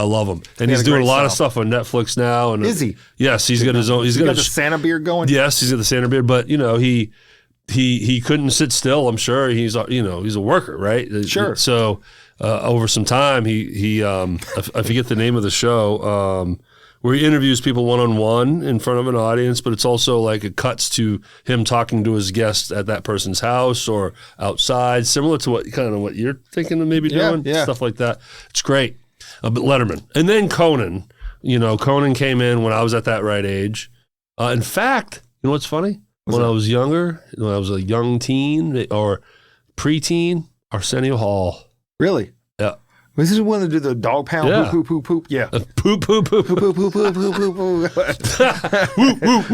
love him. And he's doing a lot of stuff on Netflix now. And is he? Yes, he's got his own. He's got the Santa beard going. Yes, he's got the Santa beard. But he couldn't sit still. I'm sure he's a worker, right? Sure. So over some time, he I forget the name of the show where he interviews people one-on-one in front of an audience, but it's also like it cuts to him talking to his guests at that person's house or outside, similar to what you're thinking of maybe doing, stuff like that. It's great. But Letterman. And then Conan. Conan came in when I was at that right age. In fact, you know what's funny? When I was younger, when I was a young teen or preteen, Arsenio Hall. Really? Yeah. Was this one to do the dog pound? Yeah. Poop, poop, poop, poop. Yeah. Poop, poop, poop, poop, poop, poop, poop, poop, poop, poop.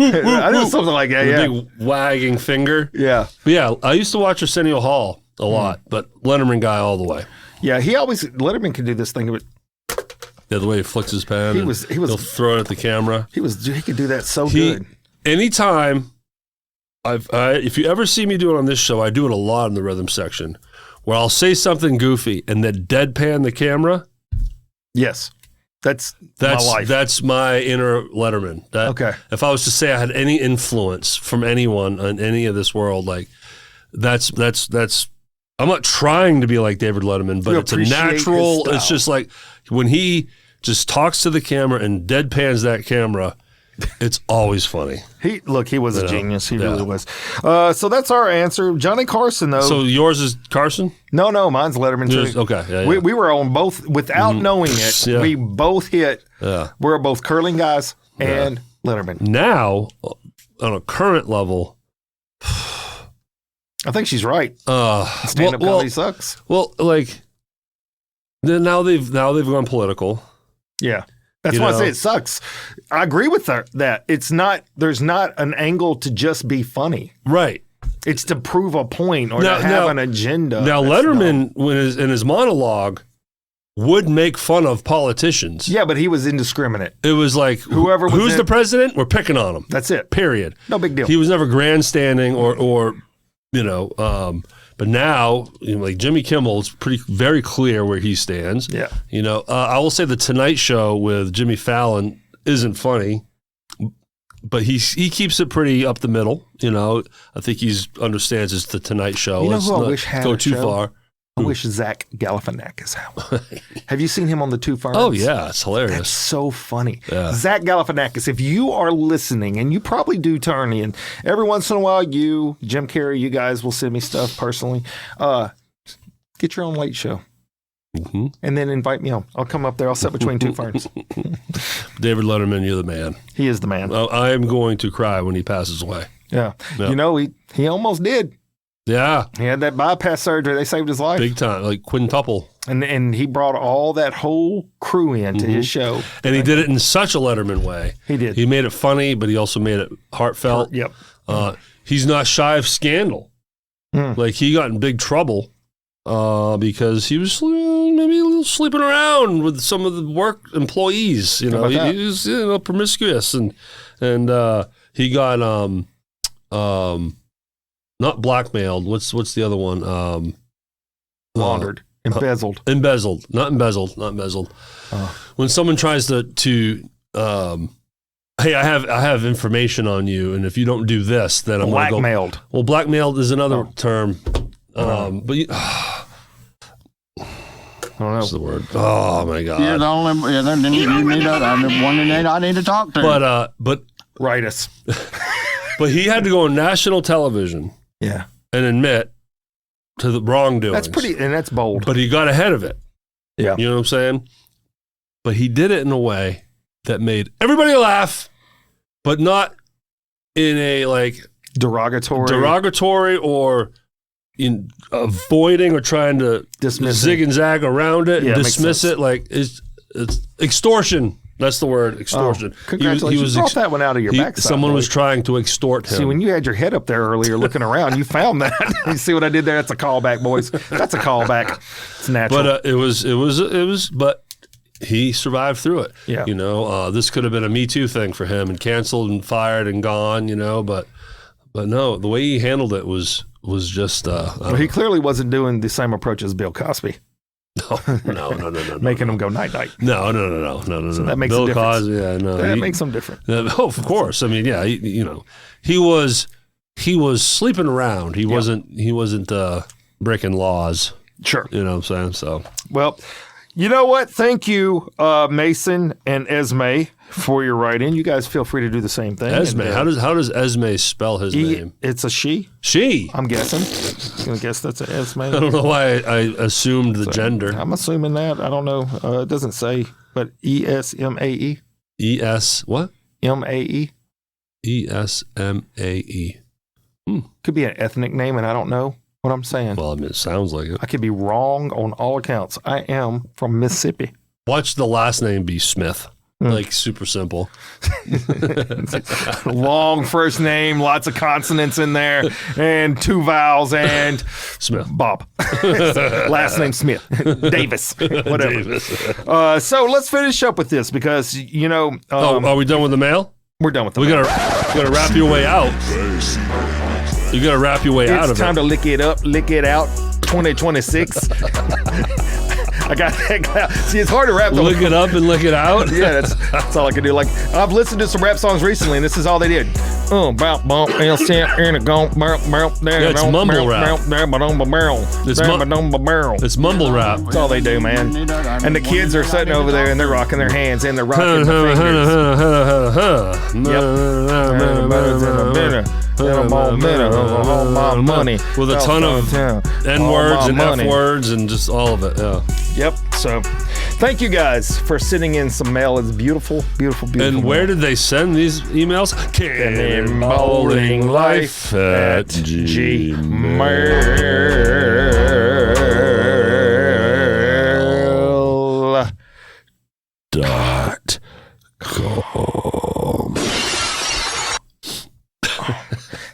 I know something like that, yeah. Big wagging finger. Yeah. But yeah, I used to watch Arsenio Hall a lot, but Letterman guy all the way. Yeah, Letterman could do this thing of it. Yeah, the way he flicks his pen. He'll throw it at the camera. He could do that so good. Anytime, if you ever see me do it on this show, I do it a lot in the rhythm section, where I'll say something goofy and then deadpan the camera. Yes. That's my life. That's my inner Letterman. Okay. If I was to say I had any influence from anyone in any of this world, like that's I'm not trying to be like David Letterman, but it's a natural. It's just like when he just talks to the camera and deadpans that camera, it's always funny. He was a genius. He really was. So that's our answer. Johnny Carson, though. So yours is Carson? No, mine's Letterman too. Okay. Yeah. We were on both without knowing it. Yeah. We both hit. Yeah. We're both curling guys and Letterman. Now, on a current level, I think she's right. Stand-up comedy sucks. Well, like now they've gone political. Yeah. That's why I say it sucks. I agree with her that there's not an angle to just be funny. Right. It's to prove a point or to have an agenda. Now, Letterman, in his monologue, would make fun of politicians. Yeah, but he was indiscriminate. It was like, who's the president? We're picking on him. That's it. Period. No big deal. He was never grandstanding or but now, like Jimmy Kimmel, it's very clear where he stands. Yeah. I will say the Tonight Show with Jimmy Fallon isn't funny, but he keeps it pretty up the middle. I think he understands it's the Tonight Show. You know who I wish had go too far. I wish Zach Galifianakis had. Have you seen him on The Two Ferns? Oh, yeah. It's hilarious. That's so funny. Yeah. Zach Galifianakis, if you are listening, and you probably do turn in, every once in a while, Jim Carrey, you guys will send me stuff personally. Get your own late show. Mm-hmm. And then invite me on. I'll come up there. I'll sit between Two Ferns. David Letterman, you're the man. He is the man. I am going to cry when he passes away. Yeah. He almost did. Yeah. He had that bypass surgery. They saved his life. Big time, like quintuple. And he brought all that whole crew into his show. And he did it in such a Letterman way. He did. He made it funny, but he also made it heartfelt. Yep. He's not shy of scandal. Like he got in big trouble because he was maybe a little sleeping around with some of the work employees. He was promiscuous and he got not blackmailed. What's the other one? Laundered. Embezzled. Not embezzled. When someone tries to hey, I have information on you, and if you don't do this, then I'm blackmailed. Go, well, blackmailed is another term. But I don't know. What's the word? Oh my God! You're the only. I need to talk to. But write us. But he had to go on national television. Yeah. And admit to the wrongdoing. That's bold. But he got ahead of it. Yeah. You know what I'm saying? But he did it in a way that made everybody laugh, but not in a derogatory or in avoiding or trying to zig and zag around it and dismiss it. Like it's extortion. That's the word, extortion. Oh, congratulations. You brought that one out of your backside. Someone was trying to extort him. See, when you had your head up there earlier looking around, you found that. You see what I did there? That's a callback, boys. That's a callback. It's natural. But it was. But he survived through it. Yeah. This could have been a Me Too thing for him and canceled and fired and gone. But no, the way he handled it was just. Well, he clearly wasn't doing the same approach as Bill Cosby. No. Making them go night-night. No. So that makes Bill a difference. Cosby, that makes them different. Of course. I mean, yeah, he was sleeping around. He wasn't breaking laws. Sure. You know what I'm saying? So, well, You know what? Thank you, Mason and Esme, for your write-in. You guys feel free to do the same thing. Esme. How does Esme spell his name? It's a she. She. I'm guessing. I'm going to guess that's an Esme. I don't know why I assumed the gender. I'm assuming that. I don't know. It doesn't say, but E-S-M-A-E. E-S what? M-A-E. E-S-M-A-E. Could be an ethnic name, and I don't know what I'm saying. Well, I mean, it sounds like it. I could be wrong on all accounts. I am from Mississippi. Watch the last name be Smith. Like, super simple. Long first name, lots of consonants in there, and 2 vowels, and Smith. Bob. Last name Smith. Davis. Whatever. Davis. So let's finish up with this because, you know. Are we done with the mail? We're done with the mail. We gotta wrap your way out. You gotta wrap your way out of it. It's time to lick it up, lick it out, 2026. I got that. See, it's hard to rap. Lick it up and lick it out? Yeah, that's all I can do. Like, I've listened to some rap songs recently, and this is all they did. It's mumble rap. It's mumble rap. That's all they do, man. And the kids are sitting over there, and they're rocking their hands, and they're rocking their fingers. Money with a ton of N-words and F-words and just all of it. Yeah. Yep. So, thank you guys for sending in some mail. It's beautiful, beautiful, beautiful. And where did they send these emails? Cannonballing life at gmail.com.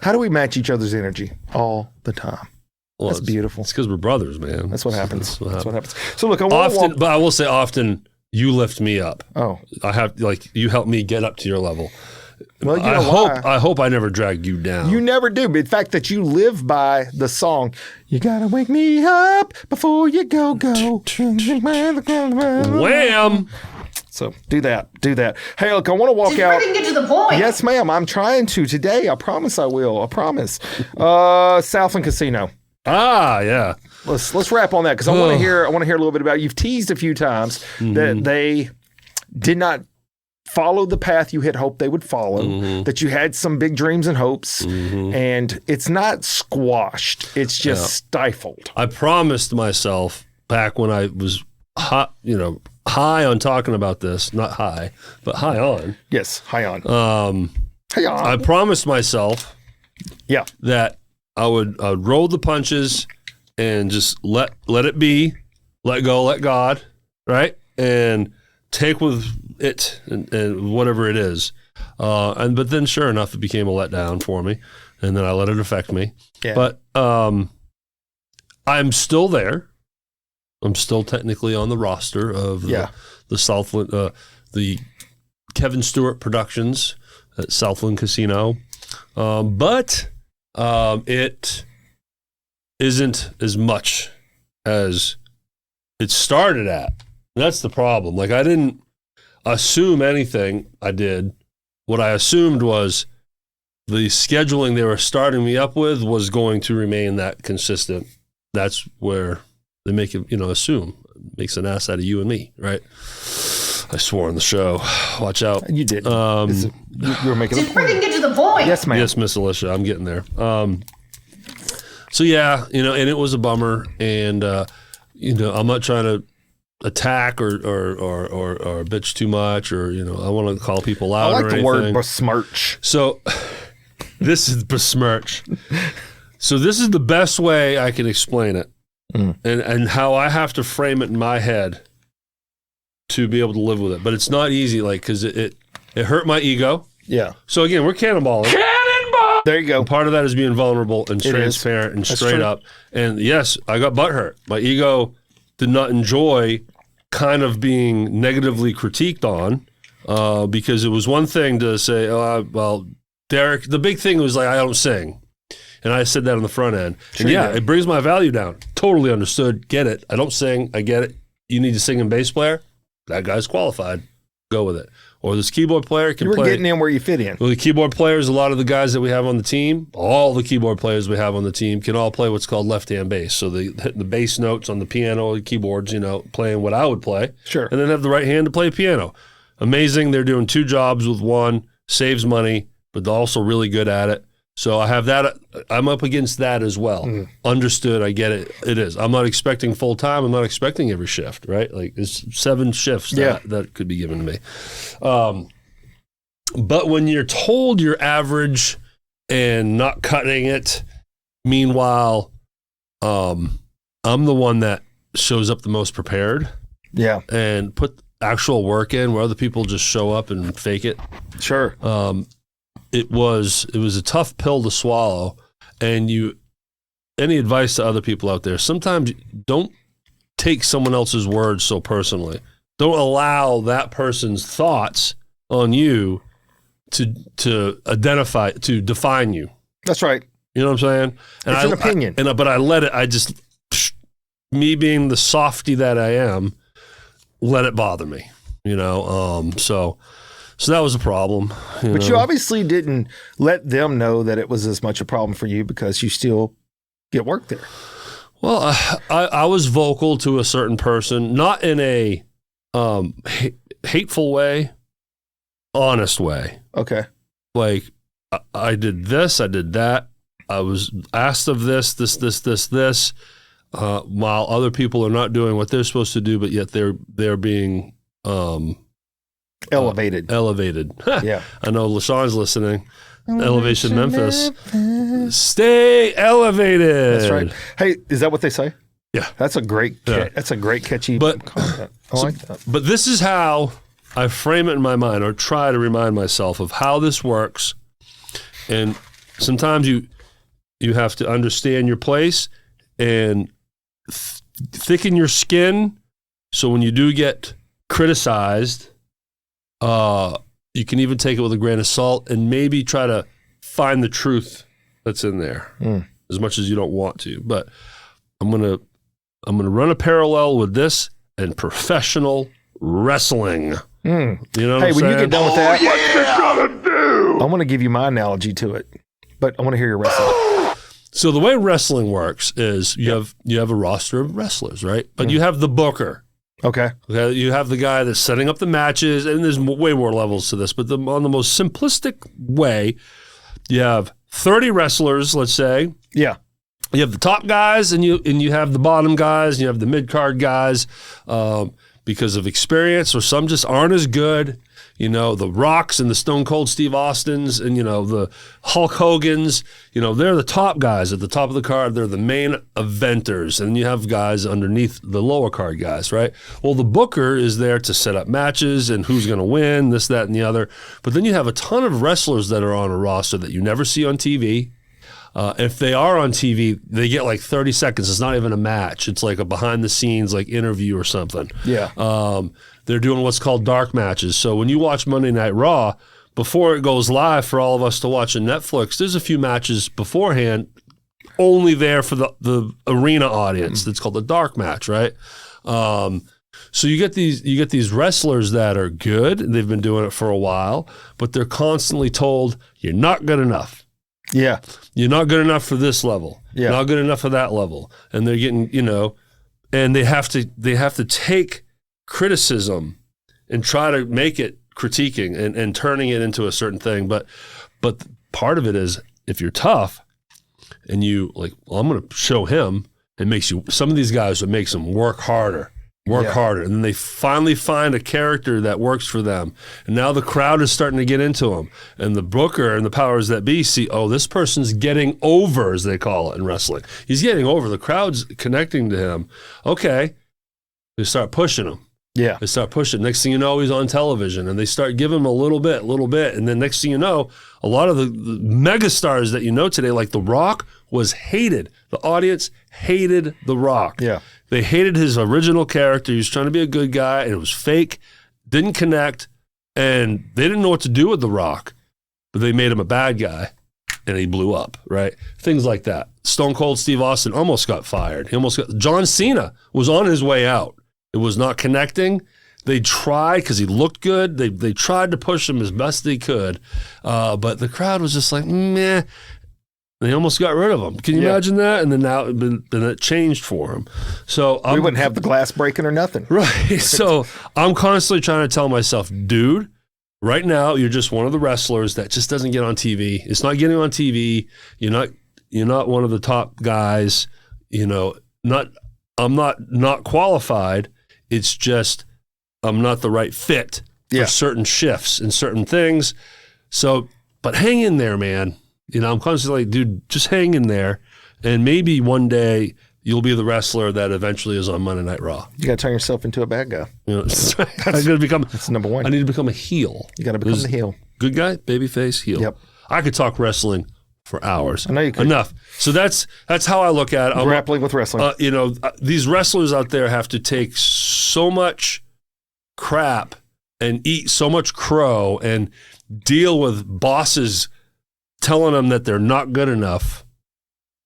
How do we match each other's energy all the time? Well, that's beautiful. It's because we're brothers, man. That's what happens. That's what happens. So look, but I will say often you lift me up. Oh, you help me get up to your level. Well, you know I hope I never drag you down. You never do. But the fact that you live by the song, you gotta wake me up before you go. Wham! So do that. Hey, look, I want to walk out. Just get to the point. Yes, ma'am. I'm trying to today. I promise I will. I promise. Southland Casino. Ah, yeah. Let's wrap on that because I want to hear. I want to hear a little bit about. You've teased a few times that they did not follow the path you had hoped they would follow. That you had some big dreams and hopes, and it's not squashed. It's just stifled. I promised myself back when I was high on talking about this, not high, but high on. Yes, high on. High on. I promised myself that I would roll the punches and just let it be, let go, let God, right? And take with it and whatever it is. But then sure enough, it became a letdown for me. And then I let it affect me. Yeah. But I'm still there. I'm still technically on the roster of the Southland, the Kevin Stewart Productions at Southland Casino. But it isn't as much as it started at. That's the problem. Like, I didn't assume anything. I did. What I assumed was the scheduling they were starting me up with was going to remain that consistent. That's where they make it, assume. Makes an ass out of you and me, right? I swore on the show. Watch out. You did. You were making Just freaking get to the point. Yes, ma'am. Yes, Miss Alicia. I'm getting there. So, yeah, and it was a bummer. And, I'm not trying to attack or bitch too much or, I want to call people out. I like the word besmirch. So, this is besmirch. So, this is the best way I can explain it. And how I have to frame it in my head to be able to live with it. But it's not easy, because it hurt my ego. Yeah. So again, we're cannonballing. Cannonball! There you go. And part of that is being vulnerable and transparent and straight up. And yes, I got butthurt. My ego did not enjoy kind of being negatively critiqued on because it was one thing to say, Derek, the big thing was I don't sing. And I said that on the front end. Sure, and it brings my value down. Totally understood. Get it. I don't sing. I get it. You need to sing and bass player. That guy's qualified. go with it. Or this keyboard player can play. You're getting in where you fit in. Well, the keyboard players, a lot of the guys that we have on the team, all the keyboard players we have on the team can all play what's called left-hand bass. So they hit the bass notes on the piano, the keyboards, playing what I would play. Sure. And then have the right hand to play piano. Amazing. They're doing 2 jobs with one, saves money, but they're also really good at it. So I have that. I'm up against that as well. Understood. I get it. It is. I'm not expecting full time. I'm not expecting every shift, right? Like it's 7 shifts that could be given to me. But when you're told you're average and not cutting it, meanwhile, I'm the one that shows up the most prepared. Yeah. And put actual work in where other people just show up and fake it. Sure. It was a tough pill to swallow, and any advice to other people out there, sometimes don't take someone else's words so personally. Don't allow that person's thoughts on you to define you. That's right. You know what I'm saying? And it's an opinion. But I let it, me being the softy that I am, let it bother me, So that was a problem. But you obviously didn't let them know that it was as much a problem for you because you still get work there. Well, I was vocal to a certain person, not in a hateful way, honest way. Okay. Like, I did this, I did that. I was asked of this, while other people are not doing what they're supposed to do, but yet they're being elevated. Yeah. I know LaShawn's listening. Elevation Memphis. Stay elevated. That's right. Hey, is that what they say? Yeah. That's a great catchy comment. I like that. But this is how I frame it in my mind, or try to remind myself of how this works. And sometimes you have to understand your place and thicken your skin, so when you do get criticized, you can even take it with a grain of salt and maybe try to find the truth that's in there, as much as you don't want to. But I'm gonna run a parallel with this and professional wrestling. You know what I'm saying? When you get done with that, what you gonna do? I'm gonna give you my analogy to it, but I want to hear your wrestling. So the way wrestling works is you have a roster of wrestlers, right? But you have the booker. Okay. You have the guy that's setting up the matches, and there's way more levels to this, but on the most simplistic way, you have 30 wrestlers, let's say. Yeah. You have the top guys, and you have the bottom guys, and you have the mid-card guys because of experience, or some just aren't as good. The Rocks and the Stone Cold Steve Austins and, the Hulk Hogans, they're the top guys at the top of the card. They're the main eventers. And you have guys underneath the lower card guys, right? Well, the booker is there to set up matches and who's going to win, this, that, and the other. But then you have a ton of wrestlers that are on a roster that you never see on TV. If they are on TV, they get like 30 seconds. It's not even a match. It's like a behind-the-scenes like interview or something. Yeah. They're doing what's called dark matches. So when you watch Monday Night Raw, before it goes live for all of us to watch on Netflix, there's a few matches beforehand only there for the arena audience. That's called the dark match, right? So you get these wrestlers that are good. They've been doing it for a while, but they're constantly told, you're not good enough. Yeah. You're not good enough for this level. Yeah. Not good enough for that level. And they're getting, and they have to take criticism and try to make it critiquing and turning it into a certain thing. But part of it is, if you're tough and you I'm going to show him, some of these guys, it makes them work harder. And then they finally find a character that works for them. And now the crowd is starting to get into them. And the booker and the powers that be see, this person's getting over, as they call it in wrestling. He's getting over. The crowd's connecting to him. Okay. They start pushing him. Yeah. They start pushing. Next thing you know, he's on television, and they start giving him a little bit. And then next thing you know, a lot of the megastars that you know today, like The Rock, was hated. The audience hated The Rock. Yeah. They hated his original character. He was trying to be a good guy, and it was fake, didn't connect, and they didn't know what to do with The Rock, but they made him a bad guy, and he blew up, right? Things like that. Stone Cold Steve Austin almost got fired. John Cena was on his way out. It was not connecting. they tried because he looked good. They tried to push him as best they could, but the crowd was just like, meh. They almost got rid of him. Can you imagine that? And then it changed for him. So we wouldn't have the glass breaking or nothing. Right. So I'm constantly trying to tell myself, dude, right now you're just one of the wrestlers that just doesn't get on TV. It's not getting on TV. You're not one of the top guys. I'm not qualified. It's just I'm not the right fit for certain shifts and certain things. So, but hang in there, man. I'm constantly like, dude, just hang in there, and maybe one day you'll be the wrestler that eventually is on Monday Night Raw. You got to turn yourself into a bad guy. That's number one. I need to become a heel. You got to become the heel. Good guy, babyface, heel. Yep. I could talk wrestling for hours. I know you could. Enough. So that's how I look at it. Grappling with wrestling. These wrestlers out there have to take so much crap and eat so much crow and deal with bosses telling them that they're not good enough,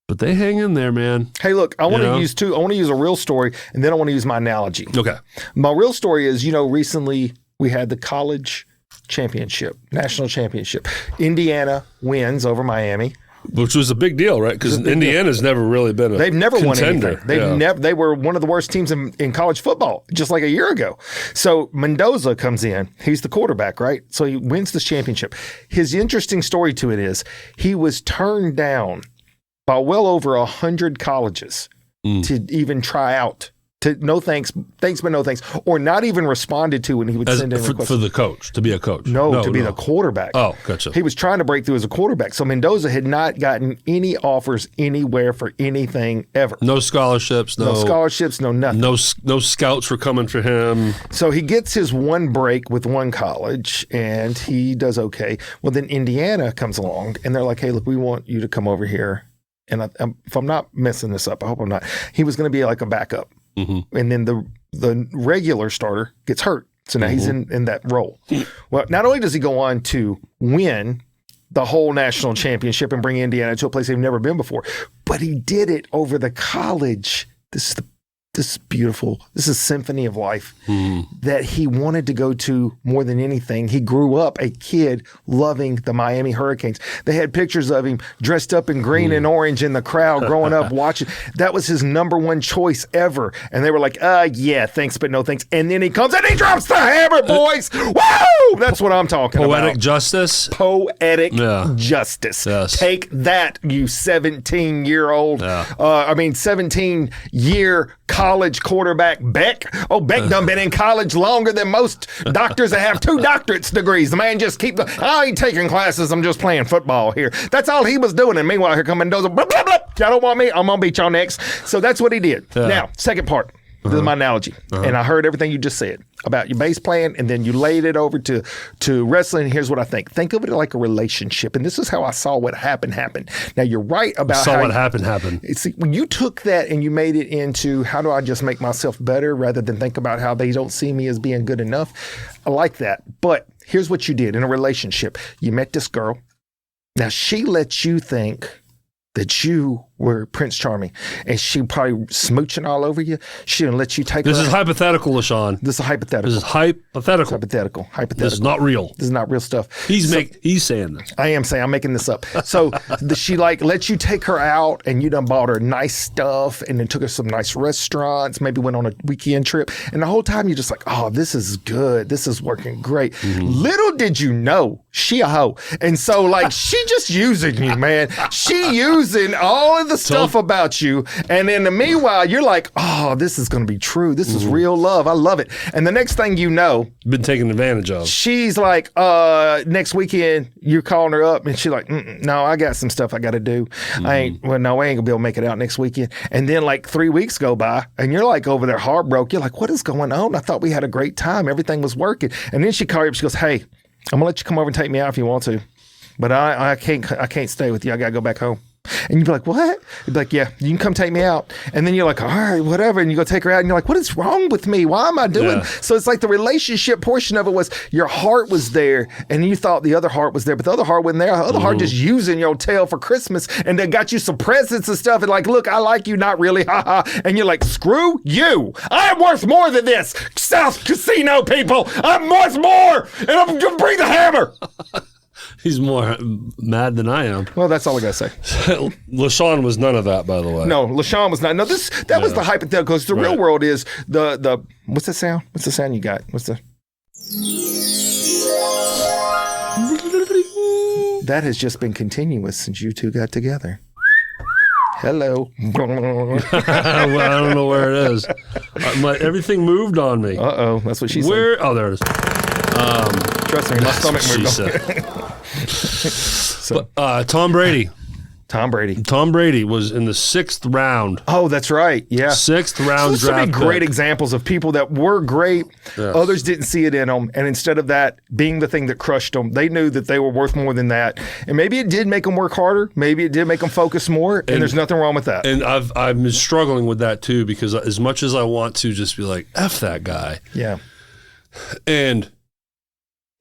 but they hang in there, man. Hey, look, I want to use a real story, and then I want to use my analogy. Okay. My real story is, recently we had the college championship, national championship. Indiana wins over Miami. Which was a big deal, right? Because Indiana's never really been They've never contender. won anything. They were one of the worst teams in college football just like a year ago. So Mendoza comes in. He's the quarterback, right? So he wins this championship. His interesting story to it is he was turned down by well over 100 colleges to even try out. To no thanks, but no thanks, or not even responded to when he would send in requests. For the coach, to be a coach. No, to be the quarterback. Oh, gotcha. He was trying to break through as a quarterback. So Mendoza had not gotten any offers anywhere for anything ever. No scholarships, no nothing. No scouts were coming for him. So he gets his one break with one college, and he does okay. Well, then Indiana comes along, and they're like, hey, look, we want you to come over here. And if I'm not messing this up, I hope I'm not. He was going to be like a backup. Mm-hmm. And then the regular starter gets hurt. So now he's in that role. Well, not only does he go on to win the whole national championship and bring Indiana to a place they've never been before, but he did it over the college. This is beautiful. This is symphony of life that he wanted to go to more than anything. He grew up a kid loving the Miami Hurricanes. They had pictures of him dressed up in green and orange in the crowd growing up watching. That was his number one choice ever. And they were like, yeah, thanks, but no thanks. And then he comes and he drops the hammer, boys. Woo! That's what I'm talking about. Poetic justice? Poetic justice. Yes. Take that, you 17-year-old. 17-year college quarterback Beck. Oh, Beck done been in college longer than most doctors that have 2 doctorates degrees. The man just I ain't taking classes. I'm just playing football here. That's all he was doing. And meanwhile, here come Mendoza. Blah, blah, blah. Y'all don't want me? I'm going to beat y'all next. So that's what he did. Now, second part. This is my analogy. And I heard everything you just said about your bass playing, and then you laid it over to wrestling. Here's what I think. Think of it like a relationship. And this is how I saw what happened. Now, you're right about how what happened. See, when you took that and you made it into how do I just make myself better rather than think about how they don't see me as being good enough. I like that. But here's what you did in a relationship. You met this girl. Now, she let you think that you were Prince Charming, and she probably smooching all over you. She didn't let you take her. This is hypothetical, LaShawn. This is hypothetical. This is hypothetical. Hypothetical. This is not real. This is not real stuff. He's saying this. I am saying, I'm making this up. So she let you take her out, and you done bought her nice stuff, and then took her some nice restaurants, maybe went on a weekend trip, and the whole time you're just like, oh, this is good. This is working great. Little did you know, she a hoe. And so she just using you, man. She using all of the stuff about you, and in the meanwhile you're like, oh, this is going to be true. This is real love. I love it. And the next thing you know, been taken advantage of. She's like, next weekend you're calling her up, and she's like, no, I got some stuff I got to do. I ain't gonna be able to make it out next weekend. And then 3 weeks go by, and you're over there heartbroken. You're like, what is going on? I thought we had a great time. Everything was working. And then she calls you up. She goes, hey, I'm gonna let you come over and take me out if you want to, but I can't stay with you. I gotta go back home. And you'd be like, what? You'd be like, yeah, you can come take me out. And then you're like, all right, whatever. And you go take her out and you're like, what is wrong with me? Why am I doing? So it's like the relationship portion of it was your heart was there and you thought the other heart was there, but the other heart wasn't there. The other heart just using your tail for Christmas and they got you some presents and stuff and like, look, I like you, not really, haha. And you're like, screw you. I am worth more than this. South Casino people, I'm worth more and I'm going to bring the hammer. He's more mad than I am. Well, that's all I got to say. LaShawn was none of that, by the way. No, LaShawn was not. No, that was the hypothetical. Because the real world is the what's the sound? What's the sound you got? What's the? That has just been continuous since you two got together. Hello. Well, I don't know where it is. Everything moved on me. Uh-oh, that's what she said. Where? Oh, there it is. Trust me, my stomach moved on. But, Tom Brady. Tom Brady. Tom Brady was in the 6th round. Oh, that's right. Yeah. 6th round so draft many great examples of people that were great. Yes. Others didn't see it in them. And instead of that being the thing that crushed them, they knew that they were worth more than that. And maybe it did make them work harder. Maybe it did make them focus more. And there's nothing wrong with that. And I've been struggling with that too, because as much as I want to just be like, F that guy. Yeah. And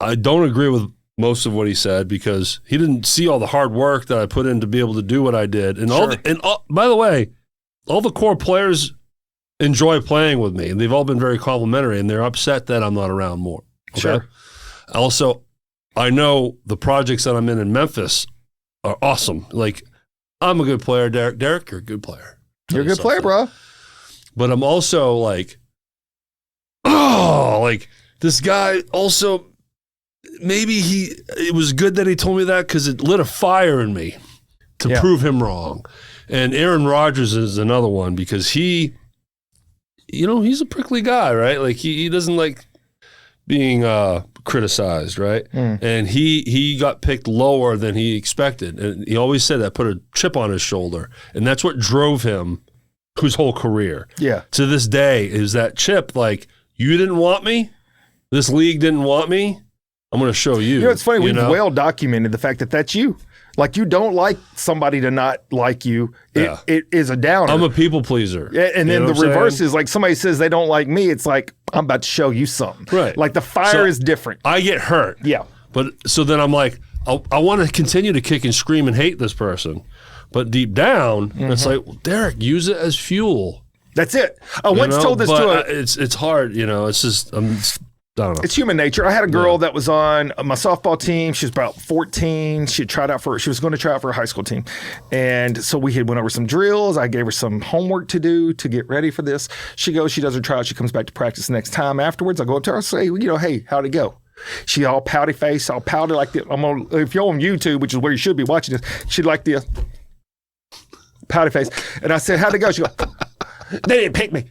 I don't agree with most of what he said because he didn't see all the hard work that I put in to be able to do what I did. And by the way, all the core players enjoy playing with me and they've all been very complimentary and they're upset that I'm not around more. Okay? Sure. Also, I know the projects that I'm in Memphis are awesome. Like, I'm a good player, Derek. Derek, you're a good player. You're a good player, bro. But I'm also like, this guy also, maybe it was good that he told me that because it lit a fire in me to prove him wrong. And Aaron Rodgers is another one because he's a prickly guy, right? Like he doesn't like being criticized, right? And he got picked lower than he expected. And he always said that put a chip on his shoulder. And that's what drove him his whole career. Yeah. To this day is that chip like, you didn't want me? This league didn't want me? I'm going to show you. You know, it's funny. We've well documented the fact that that's you. Like, you don't like somebody to not like you. It is a downer. I'm a people pleaser. And then the reverse is like somebody says they don't like me. It's like, I'm about to show you something. Right. Like the fire is different. I get hurt. Yeah. But so then I'm like, I want to continue to kick and scream and hate this person. But deep down, it's like, well, Derek, use it as fuel. That's it. I once told this to it's hard, it's just, I don't know. It's human nature. I had a girl that was on my softball team. She was about 14. She was going to try out for a high school team. And so we went over some drills. I gave her some homework to do to get ready for this. She goes, she does her tryout. She comes back to practice next time afterwards. I go up to her and say, hey, how'd it go? She all pouty face, all pouty like this. If you're on YouTube, which is where you should be watching this, she'd like the pouty face. And I said, how'd it go? She goes, they didn't pick me.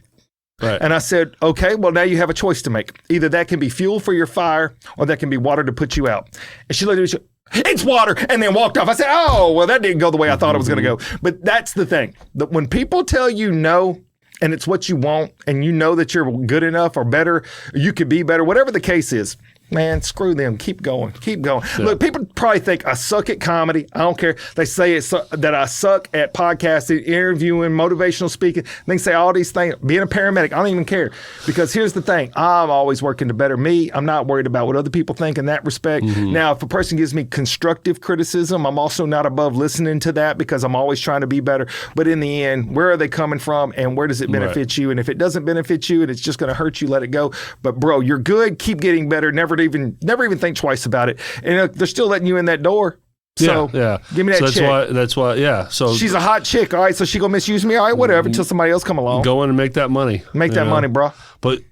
Right. And I said, okay, well, now you have a choice to make. Either that can be fuel for your fire or that can be water to put you out. And she looked at me, she said, it's water, and then walked off. I said, oh, well, that didn't go the way I thought it was going to go. But that's the thing. That when people tell you no, and it's what you want, and you know that you're good enough or better, or you could be better, whatever the case is, man, screw them. Keep going. Keep going. Yeah. Look, people probably think I suck at comedy. I don't care. They say that I suck at podcasting, interviewing, motivational speaking. They can say all these things. Being a paramedic, I don't even care. Because here's the thing. I'm always working to better me. I'm not worried about what other people think in that respect. Now, if a person gives me constructive criticism, I'm also not above listening to that because I'm always trying to be better. But in the end, where are they coming from and where does it benefit you? And if it doesn't benefit you and it's just going to hurt you, let it go. But bro, you're good. Keep getting better. Never even think twice about it. And they're still letting you in that door. So give me that chick. That's why. So she's a hot chick. All right. So she gonna misuse me. All right. Whatever. Until somebody else come along. Go in and make that money. Make that money, bro. But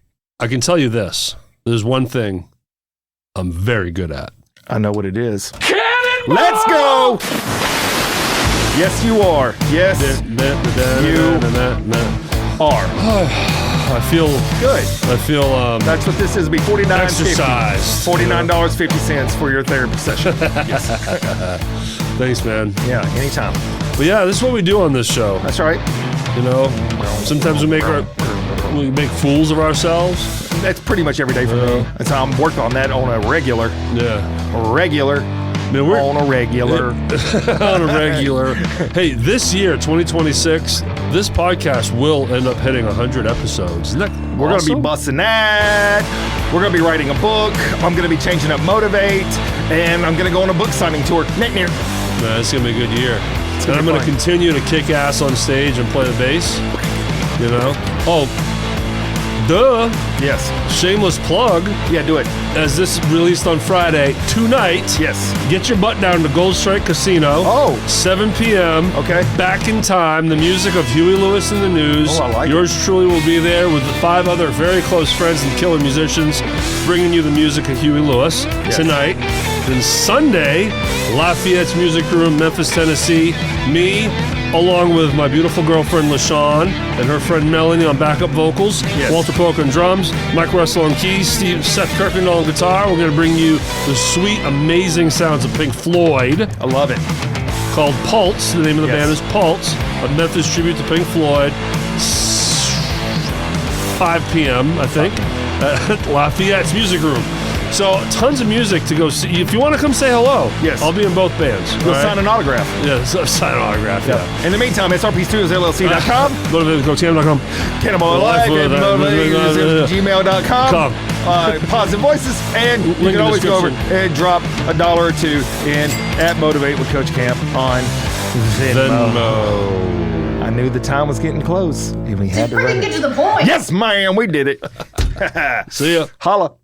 I can tell you this. There's one thing I'm very good at. I know what it is. Cannonball! Let's go. Yes, you are. Yes, you are. I feel good. I feel that's what this is. It'll be $49.50. $49.50 for your therapy session. Yes. Thanks, man. Yeah, anytime. But yeah, this is what we do on this show. That's right. Sometimes we make fools of ourselves. That's pretty much every day for me. That's how I'm working on that on a regular. Yeah. Regular. Man, we're on a regular. on a regular. Hey, this year, 2026, this podcast will end up hitting 100 episodes. Isn't that We're awesome? going to be busting that. We're going to be writing a book. I'm going to be changing up Motivate. And I'm going to go on a book signing tour. Man, it's going to be a good year. And I'm going to continue to kick ass on stage and play the bass. You know? Oh, duh. Yes. Shameless plug. Yeah, do it. As this released on Friday, tonight. Yes. Get your butt down to Gold Strike Casino. Oh. 7 p.m. Okay. Back in Time. The music of Huey Lewis and the News. Oh, I like Yours truly will be there with 5 other very close friends and killer musicians bringing you the music of Huey Lewis tonight. Then Sunday, Lafayette's Music Room, Memphis, Tennessee. Me, along with my beautiful girlfriend LaShawn and her friend Melanie on backup vocals, Walter Polk on drums, Mike Russell on keys, Seth Kirkendall on guitar. We're going to bring you the sweet, amazing sounds of Pink Floyd. I love it. Called Pulse. The name of the band is Pulse, a Memphis tribute to Pink Floyd. 5 p.m., I think, at Lafayette's Music Room. So tons of music to go see. If you want to come say hello, I'll be in both bands. Go sign an autograph. Yeah, sign an autograph, In the meantime, SRP Studios LLC.com. Motivate.com. Cannonballing Live and gmail.com. Positive Voices. And you can always go over and drop $1 or $2 in at Motivate with Coach Camp on Venmo. I knew the time was getting close. And we had to get to the point. Yes, ma'am. We did it. See ya. Holla.